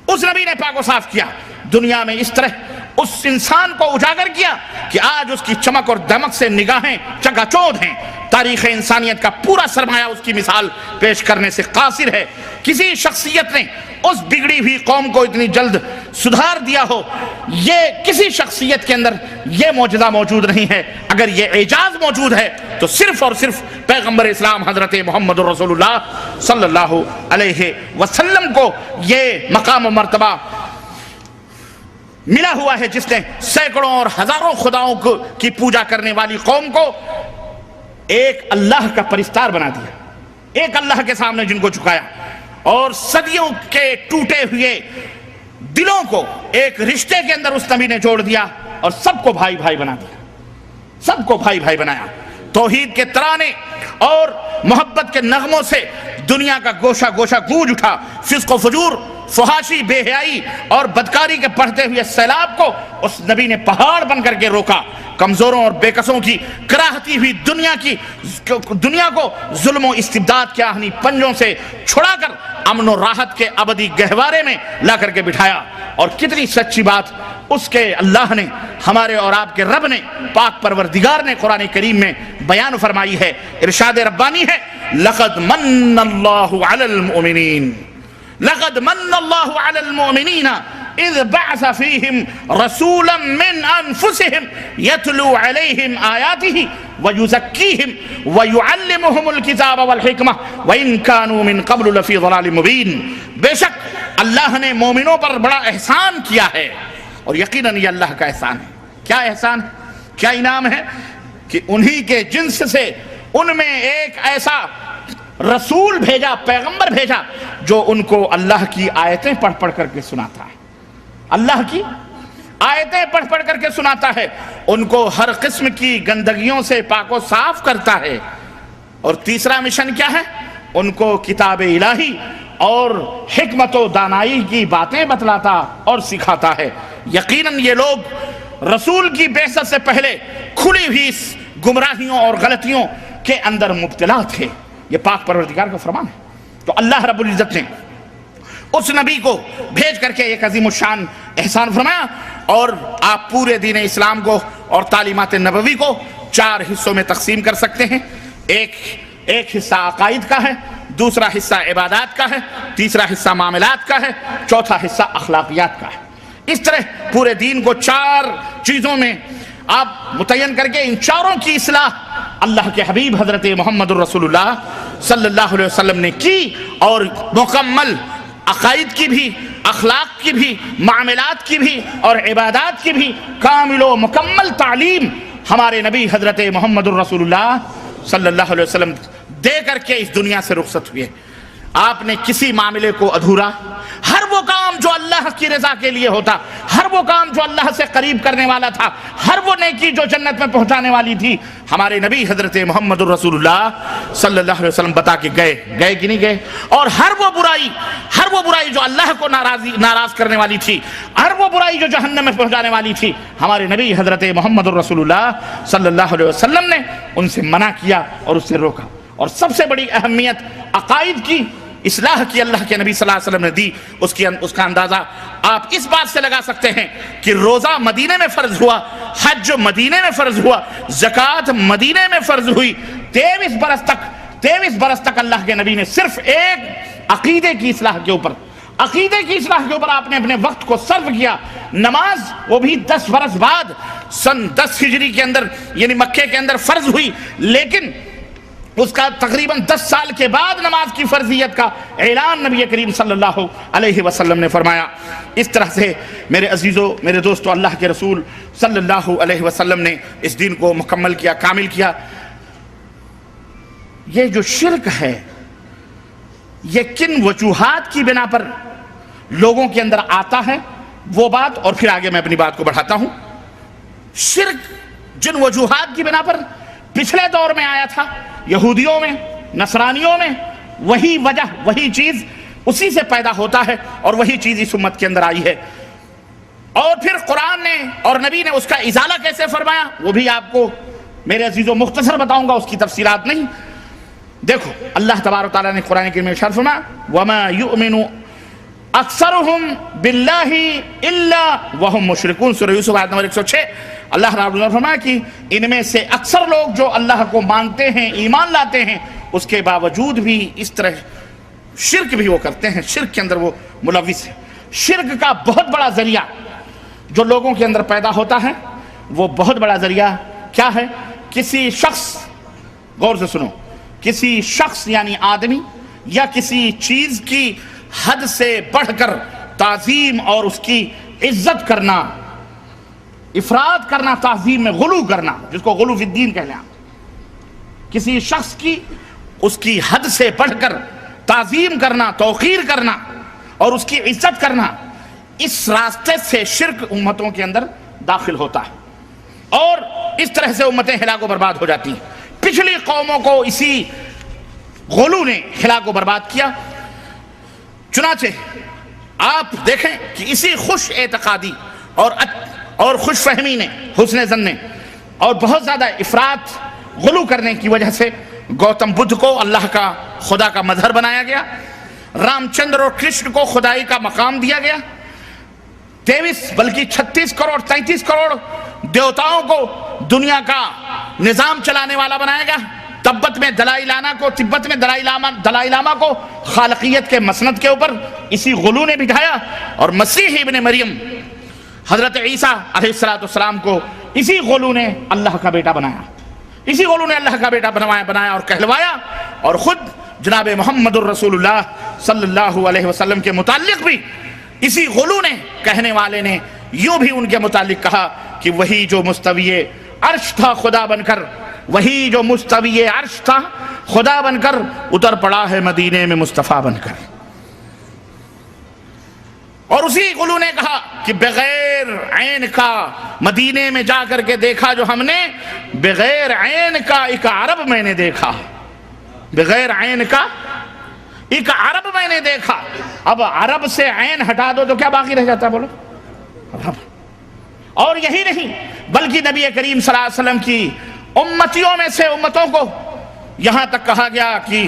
S3: اس نبی نے پاک و صاف کیا، دنیا میں اس طرح اس انسان کو اجاگر کیا کہ آج اس کی چمک اور دمک سے نگاہیں چکا چوندھ ہیں، تاریخ انسانیت کا پورا سرمایہ اس کی مثال پیش کرنے سے قاصر ہے۔ کسی شخصیت نے اس بگڑی ہوئی قوم کو اتنی جلد سدھار دیا ہو، یہ کسی شخصیت کے اندر یہ معجزہ موجود نہیں ہے۔ اگر یہ اعجاز موجود ہے تو صرف اور صرف پیغمبر اسلام حضرت محمد رسول اللہ صلی اللہ علیہ وسلم کو یہ مقام و مرتبہ ملا ہوا ہے، جس نے سینکڑوں اور ہزاروں خداؤں کی پوجا کرنے والی قوم کو ایک اللہ کا پرستار بنا دیا، ایک اللہ کے سامنے جن کو جھکایا، اور صدیوں کے ٹوٹے ہوئے دلوں کو ایک رشتے کے اندر اس نبی نے جوڑ دیا اور سب کو بھائی بھائی بنا دیا، سب کو بھائی بھائی بنایا۔ توحید کے ترانے اور محبت کے نغموں سے دنیا کا گوشہ گوشہ گونج اٹھا، فسق و فجور، فحاشی، بے حیائی اور بدکاری کے بڑھتے ہوئے سیلاب کو اس نبی نے پہاڑ بن کر کے روکا۔ کمزوروں اور بے کسوں کی کراہتی ہوئی دنیا کو ظلم و استبداد کے آہنی پنجوں سے چھڑا کر امن و راحت کے ابدی گہوارے میں لا کر کے بٹھایا۔ اور کتنی سچی بات اس کے اللہ نے، ہمارے اور آپ کے رب نے، پاک پروردگار نے قرآن کریم میں بیان فرمائی ہے۔ ارشاد ربانی ہے، لقد من اللہ علی المؤمنین، لقد من اللہ علی المؤمنین اذ بعث فیہم رسولا من انفسہم یتلو علیہم آیاتہ ویزکیہم ویعلمہم الکتاب والحکمہ وان کانوا من قبل لفی ضلال مبین۔ بے شک اللہ نے مومنوں پر بڑا احسان کیا ہے، اور یقیناً یہ اللہ کا احسان ہے۔ کیا احسان ہے، کیا انعام ہے؟ کہ انہی کے جنس سے ان میں ایک ایسا رسول بھیجا، پیغمبر بھیجا، جو ان کو اللہ کی آیتیں پڑھ پڑھ کر کے سناتا ہے، اللہ کی آیتیں پڑھ پڑھ کر کے سناتا ہے، ان کو ہر قسم کی گندگیوں سے پاک و صاف کرتا ہے۔ اور تیسرا مشن کیا ہے؟ ان کو کتاب الہی اور حکمت و دانائی کی باتیں بتلاتا اور سکھاتا ہے۔ یقیناً یہ لوگ رسول کی بعثت سے پہلے کھلی ہوئی گمراہیوں اور غلطیوں کے اندر مبتلا تھے، یہ پاک پروردگار کا فرمان ہے۔ تو اللہ رب العزت نے اس نبی کو بھیج کر کے ایک عظیم الشان احسان فرمایا، اور آپ پورے دین اسلام کو اور تعلیمات نبوی کو 4 حصوں میں تقسیم کر سکتے ہیں۔ ایک حصہ عقائد کا ہے، دوسرا حصہ عبادات کا ہے، تیسرا حصہ معاملات کا ہے، چوتھا حصہ اخلاقیات کا ہے۔ اس طرح پورے دین کو 4 چیزوں میں آپ متعین کر کے ان چاروں کی اصلاح اللہ کے حبیب حضرت محمد الرسول اللہ صلی اللہ علیہ وسلم نے کی، اور مکمل عقائد کی بھی، اخلاق کی بھی، معاملات کی بھی اور عبادات کی بھی کامل و مکمل تعلیم ہمارے نبی حضرت محمد الرسول اللہ صلی اللہ علیہ وسلم دے کر کے اس دنیا سے رخصت ہوئے۔ آپ نے کسی معاملے کو ادھورا، ہر وہ کام جو اللہ کی رضا کے لیے ہوتا، ہر وہ کام جو اللہ سے قریب کرنے والا تھا، ہر وہ نیکی جو جنت میں پہنچانے والی تھی، ہمارے نبی حضرت محمد الرسول اللہ صلی اللہ علیہ وسلم بتا کے گئے کہ نہیں گئے؟ اور ہر وہ برائی جو اللہ کو ناراض کرنے والی تھی، ہر وہ برائی جو جہنم میں پہنچانے والی تھی، ہمارے نبی حضرت محمد الرسول اللہ صلی اللہ علیہ وسلم نے ان سے منع کیا اور اس سے روکا۔ اور سب سے بڑی اہمیت عقائد کی اصلاح کی اللہ کے نبی صلی اللہ علیہ وسلم نے دی، اس کا اندازہ آپ اس بات سے لگا سکتے ہیں کہ روزہ مدینے میں فرض ہوا، حج مدینے میں فرض ہوا، زکوٰۃ مدینے میں فرض ہوئی، 23 برس تک اللہ کے نبی نے صرف ایک عقیدے کی اصلاح کے اوپر آپ نے اپنے وقت کو صرف کیا۔ نماز وہ بھی 10 برس بعد سن 10 ہجری کے اندر یعنی مکے کے اندر فرض ہوئی، لیکن اس کا تقریباً 10 سال کے بعد نماز کی فرضیت کا اعلان نبی کریم صلی اللہ علیہ وسلم نے فرمایا۔ اس طرح سے میرے عزیزو، میرے دوستو، اللہ کے رسول صلی اللہ علیہ وسلم نے اس دین کو مکمل کیا، کامل کیا۔ یہ جو شرک ہے، یہ کن وجوہات کی بنا پر لوگوں کے اندر آتا ہے وہ بات، اور پھر آگے میں اپنی بات کو بڑھاتا ہوں۔ شرک جن وجوہات کی بنا پر پچھلے دور میں آیا تھا، یہودیوں میں، نصرانیوں میں، وہی وجہ، وہی چیز اسی سے پیدا ہوتا ہے، اور وہی چیز اس امت کے اندر آئی ہے۔ اور پھر قرآن نے اور نبی نے اس کا ازالہ کیسے فرمایا، وہ بھی آپ کو میرے عزیزوں مختصر بتاؤں گا، اس کی تفصیلات نہیں۔ دیکھو اللہ تبارک و تعالیٰ نے قرآن کریم میں ارشاد فرمایا وَمَا يُؤْمِنُ أَكْثَرُهُمْ بِاللَّهِ إِلَّا وَهُمْ مُشْرِكُونَ سورہ یوسف آیت نمبر 106۔ اللہ رب العزت نے فرمایا کہ ان میں سے اکثر لوگ جو اللہ کو مانتے ہیں، ایمان لاتے ہیں، اس کے باوجود بھی اس طرح شرک بھی وہ کرتے ہیں، شرک کے اندر وہ ملوث ہیں۔ شرک کا بہت بڑا ذریعہ جو لوگوں کے اندر پیدا ہوتا ہے، وہ بہت بڑا ذریعہ کیا ہے؟ کسی شخص، غور سے سنو، کسی شخص یعنی آدمی یا کسی چیز کی حد سے بڑھ کر تعظیم اور اس کی عزت کرنا، افراد کرنا، تعظیم میں غلو کرنا، جس کو غلو فی الدین کہتے ہیں۔ کسی شخص کی اس کی حد سے بڑھ کر تعظیم کرنا، توقیر کرنا اور اس کی عزت کرنا، اس راستے سے شرک امتوں کے اندر داخل ہوتا ہے، اور اس طرح سے امتیں ہلاک و برباد ہو جاتی ہیں۔ پچھلی قوموں کو اسی غلو نے ہلاک و برباد کیا۔ چنانچہ آپ دیکھیں کہ اسی خوش اعتقادی اور خوش فہمی نے، حسن ظن نے اور بہت زیادہ افراط غلو کرنے کی وجہ سے گوتم بدھ کو اللہ کا خدا کا مظہر بنایا گیا، رام چندر اور کرشن کو خدائی کا مقام دیا گیا، 23 بلکہ 36 کروڑ 33 کروڑ دیوتاؤں کو دنیا کا نظام چلانے والا بنایا گیا۔ تبت میں دلائی لاما کو خالقیت کے مسند کے اوپر اسی غلو نے بٹھایا، اور مسیح ابن مریم حضرت عیسیٰ علیہ السلام کو اسی غلو نے اللہ کا بیٹا بنایا، اسی غلو نے اللہ کا بیٹا بنایا اور کہلوایا، اور خود جناب محمد الرسول اللہ صلی اللہ علیہ وسلم کے متعلق بھی اسی غلو نے، کہنے والے نے یوں بھی ان کے متعلق کہا کہ وہی جو مستوی عرش تھا خدا بن کر، وہی جو مستوی عرش تھا خدا بن کر اتر پڑا ہے مدینے میں مصطفیٰ بن کر۔ اور اسی غلو نے کہا کہ بغیر عین کا مدینے میں جا کر کے دیکھا جو ہم نے، بغیر عین کا ایک عرب میں نے دیکھا، بغیر عین کا ایک عرب میں نے دیکھا۔ اب عرب سے عین ہٹا دو تو کیا باقی رہ جاتا ہے؟ بولو۔ اور یہی نہیں بلکہ نبی کریم صلی اللہ علیہ وسلم کی امتیوں میں سے امتوں کو یہاں تک کہا گیا کہ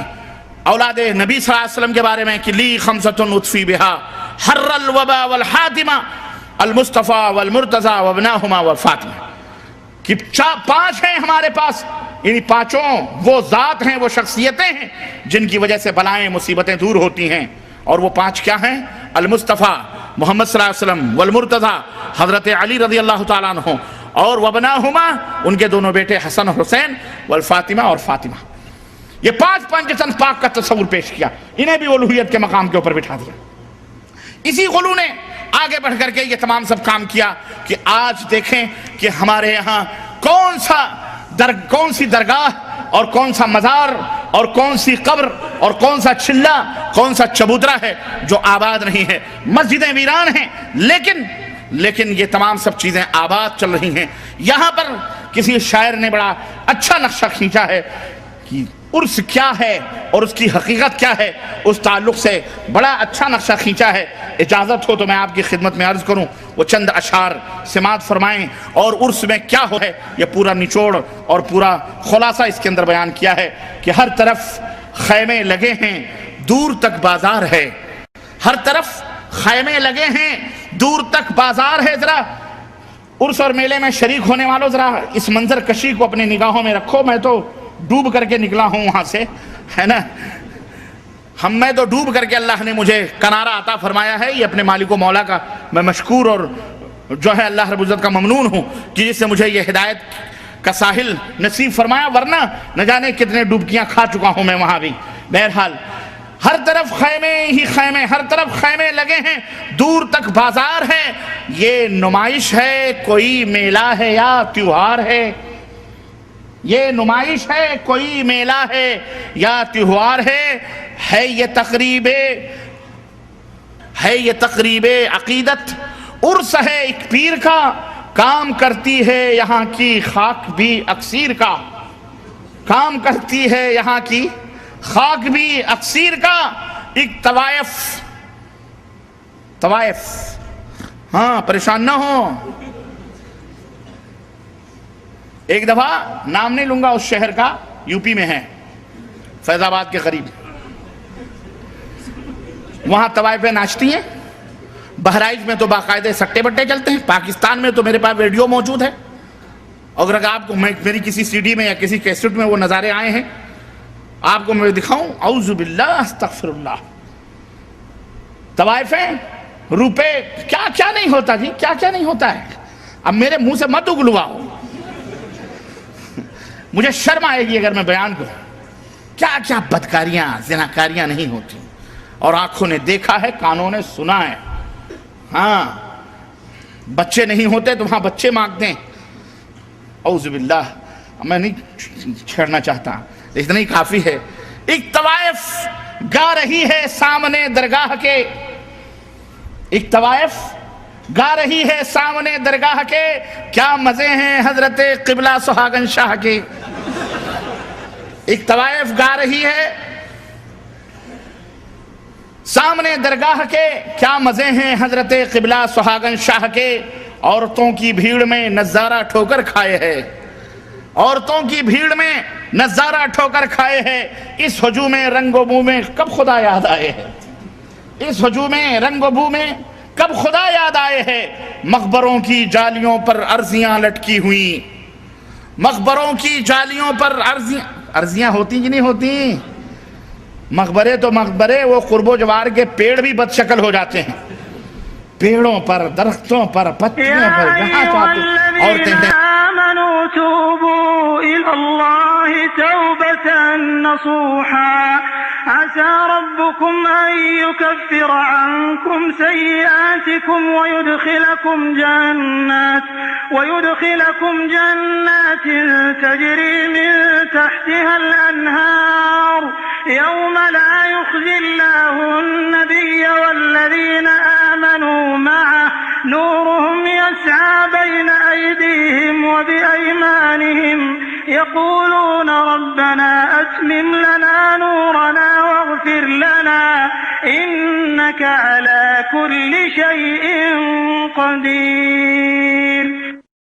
S3: اولاد نبی صلی اللہ علیہ وسلم کے بارے میں کہ لی خمسۃ اطفی بہا حر الوبا والحاتمہ المصطفیٰ والمرتضیٰ وابناہما والفاطمہ، کہ 5 ہیں ہمارے پاس، یعنی 5 وہ ذات ہیں، وہ شخصیتیں ہیں جن کی وجہ سے بلائیں مصیبتیں دور ہوتی ہیں، اور وہ 5 کیا ہیں؟ المصطفیٰ محمد صلی اللہ علیہ وسلم، والمرتضیٰ حضرت علی رضی اللہ تعالیٰ عنہ، اور وابناہما ان کے دونوں بیٹے حسن اور حسین، والفاطمہ اور فاطمہ۔ یہ 5 چند پاک کا تصور پیش کیا، انہیں بھی الوہیت کے مقام کے اوپر بٹھا دیا۔ اسی غلو نے آگے بڑھ کر کے یہ تمام سب کام کیا کہ آج دیکھیں کہ ہمارے یہاں کون سی درگاہ اور کون سا مزار اور کون سی قبر اور کون سا چلہ، کون سا چبوترا ہے جو آباد نہیں ہے۔ مسجدیں ویران ہیں لیکن یہ تمام سب چیزیں آباد چل رہی ہیں۔ یہاں پر کسی شاعر نے بڑا اچھا نقشہ کھینچا ہے کہ عرس کیا ہے اور اس کی حقیقت کیا ہے، اس تعلق سے بڑا اچھا نقشہ کھینچا ہے۔ اجازت ہو تو میں آپ کی خدمت میں عرض کروں، وہ چند اشعار سماعت فرمائیں، اور عرس میں کیا ہو ہے یہ پورا نچوڑ اور پورا خلاصہ اس کے اندر بیان کیا ہے کہ ہر طرف خیمے لگے ہیں، دور تک بازار ہے، ہر طرف خیمے لگے ہیں، دور تک بازار ہے۔ ذرا عرس اور میلے میں شریک ہونے والوں ذرا اس منظر کشی کو اپنی نگاہوں میں رکھو۔ میں تو ڈوب کر کے نکلا ہوں وہاں سے، ہے نا، میں تو ڈوب کر کے اللہ نے مجھے کنارہ عطا فرمایا ہے۔ یہ اپنے مالک و مولا کا میں مشکور اور جو ہے اللہ رب العزت کا ممنون ہوں کہ جس سے مجھے یہ ہدایت کا ساحل نصیب فرمایا، ورنہ نہ جانے کتنے ڈوبکیاں کھا چکا ہوں میں وہاں بھی۔ بہرحال ہر طرف خیمے ہی خیمے، ہر طرف خیمے لگے ہیں، دور تک بازار ہے۔ یہ نمائش ہے، کوئی میلہ ہے یا تیوہار ہے؟ یہ نمائش ہے، کوئی میلہ ہے یا تیوہار ہے یہ تقریب عقیدت، عرس ہے ایک پیر کا، کام کرتی ہے یہاں کی خاک بھی اکسیر کا، کام کرتی ہے یہاں کی خاک بھی اکسیر کا۔ ایک طوائف، ہاں پریشان نہ ہو، ایک دفعہ نام نہیں لوں گا اس شہر کا، یو پی میں ہے، فیض آباد کے قریب، وہاں طوائفیں ناچتی ہیں۔ بہرائچ میں تو باقاعدے سٹے بٹے چلتے ہیں، پاکستان میں تو میرے پاس ویڈیو موجود ہے، اگر آپ کو میری کسی سی ڈی میں یا کسی کیسٹ میں وہ نظارے آئے ہیں آپ کو میں دکھاؤں، اعوذ باللہ استغفر اللہ، طوائفیں، روپے، کیا کیا نہیں ہوتا جی، کیا کیا نہیں ہوتا ہے۔ اب میرے منہ سے مت اگلواؤ، مجھے شرم آئے گی اگر میں بیان کروں۔ کیا کیا بدکاریاں، زناکاریاں نہیں ہوتی، اور آنکھوں نے دیکھا ہے، کانوں نے سنا ہے۔ ہاں بچے نہیں ہوتے تو وہاں بچے مانگتے ہیں، اعوذ باللہ، میں نہیں چھیڑنا چاہتا، اتنا ہی کافی ہے۔ ایک طوائف گا رہی ہے سامنے درگاہ کے، ایک طوائف گا رہی ہے سامنے درگاہ کے، کیا مزے ہیں حضرت قبلہ سہاگن شاہ کے۔ ایک طوائف گا رہی ہے سامنے درگاہ کے، کیا مزے ہیں حضرت قبلہ سہاگن شاہ کے، عورتوں کی بھیڑ میں نظارہ ٹھوکر کھائے ہے، عورتوں کی بھیڑ میں نظارہ ٹھوکر کھائے ہے۔ اس ہجوم رنگ و بو میں کب خدا یاد آئے ہے، اس ہجوم رنگ و بو میں کب خدا یاد آئے ہے۔ مقبروں کی جالیوں پر عرضیاں لٹکی ہوئی، مقبروں کی جالیوں پر عرضیاں ہوتی کہ نہیں ہوتی؟ مقبرے تو مقبرے، وہ قرب و جوار کے پیڑ بھی بد شکل ہو جاتے ہیں، پیڑوں پر، درختوں پر، پتیوں پر، جہاں چاہتے عورتیں ہیں۔
S6: آمنوا توبوا إلى الله توبة نصوحا عسى ربكم أن يكفر عنكم سيئاتكم ويدخلكم جنات تجري من تحتها الأنهار يوم لا يخزي الله النبي والذين آمنوا معه نورهم يسعى بين أيديهم وبأيمانهم يقولون ربنا أتمم لنا نورنا واغفر لنا إنك على كل شيء قدير۔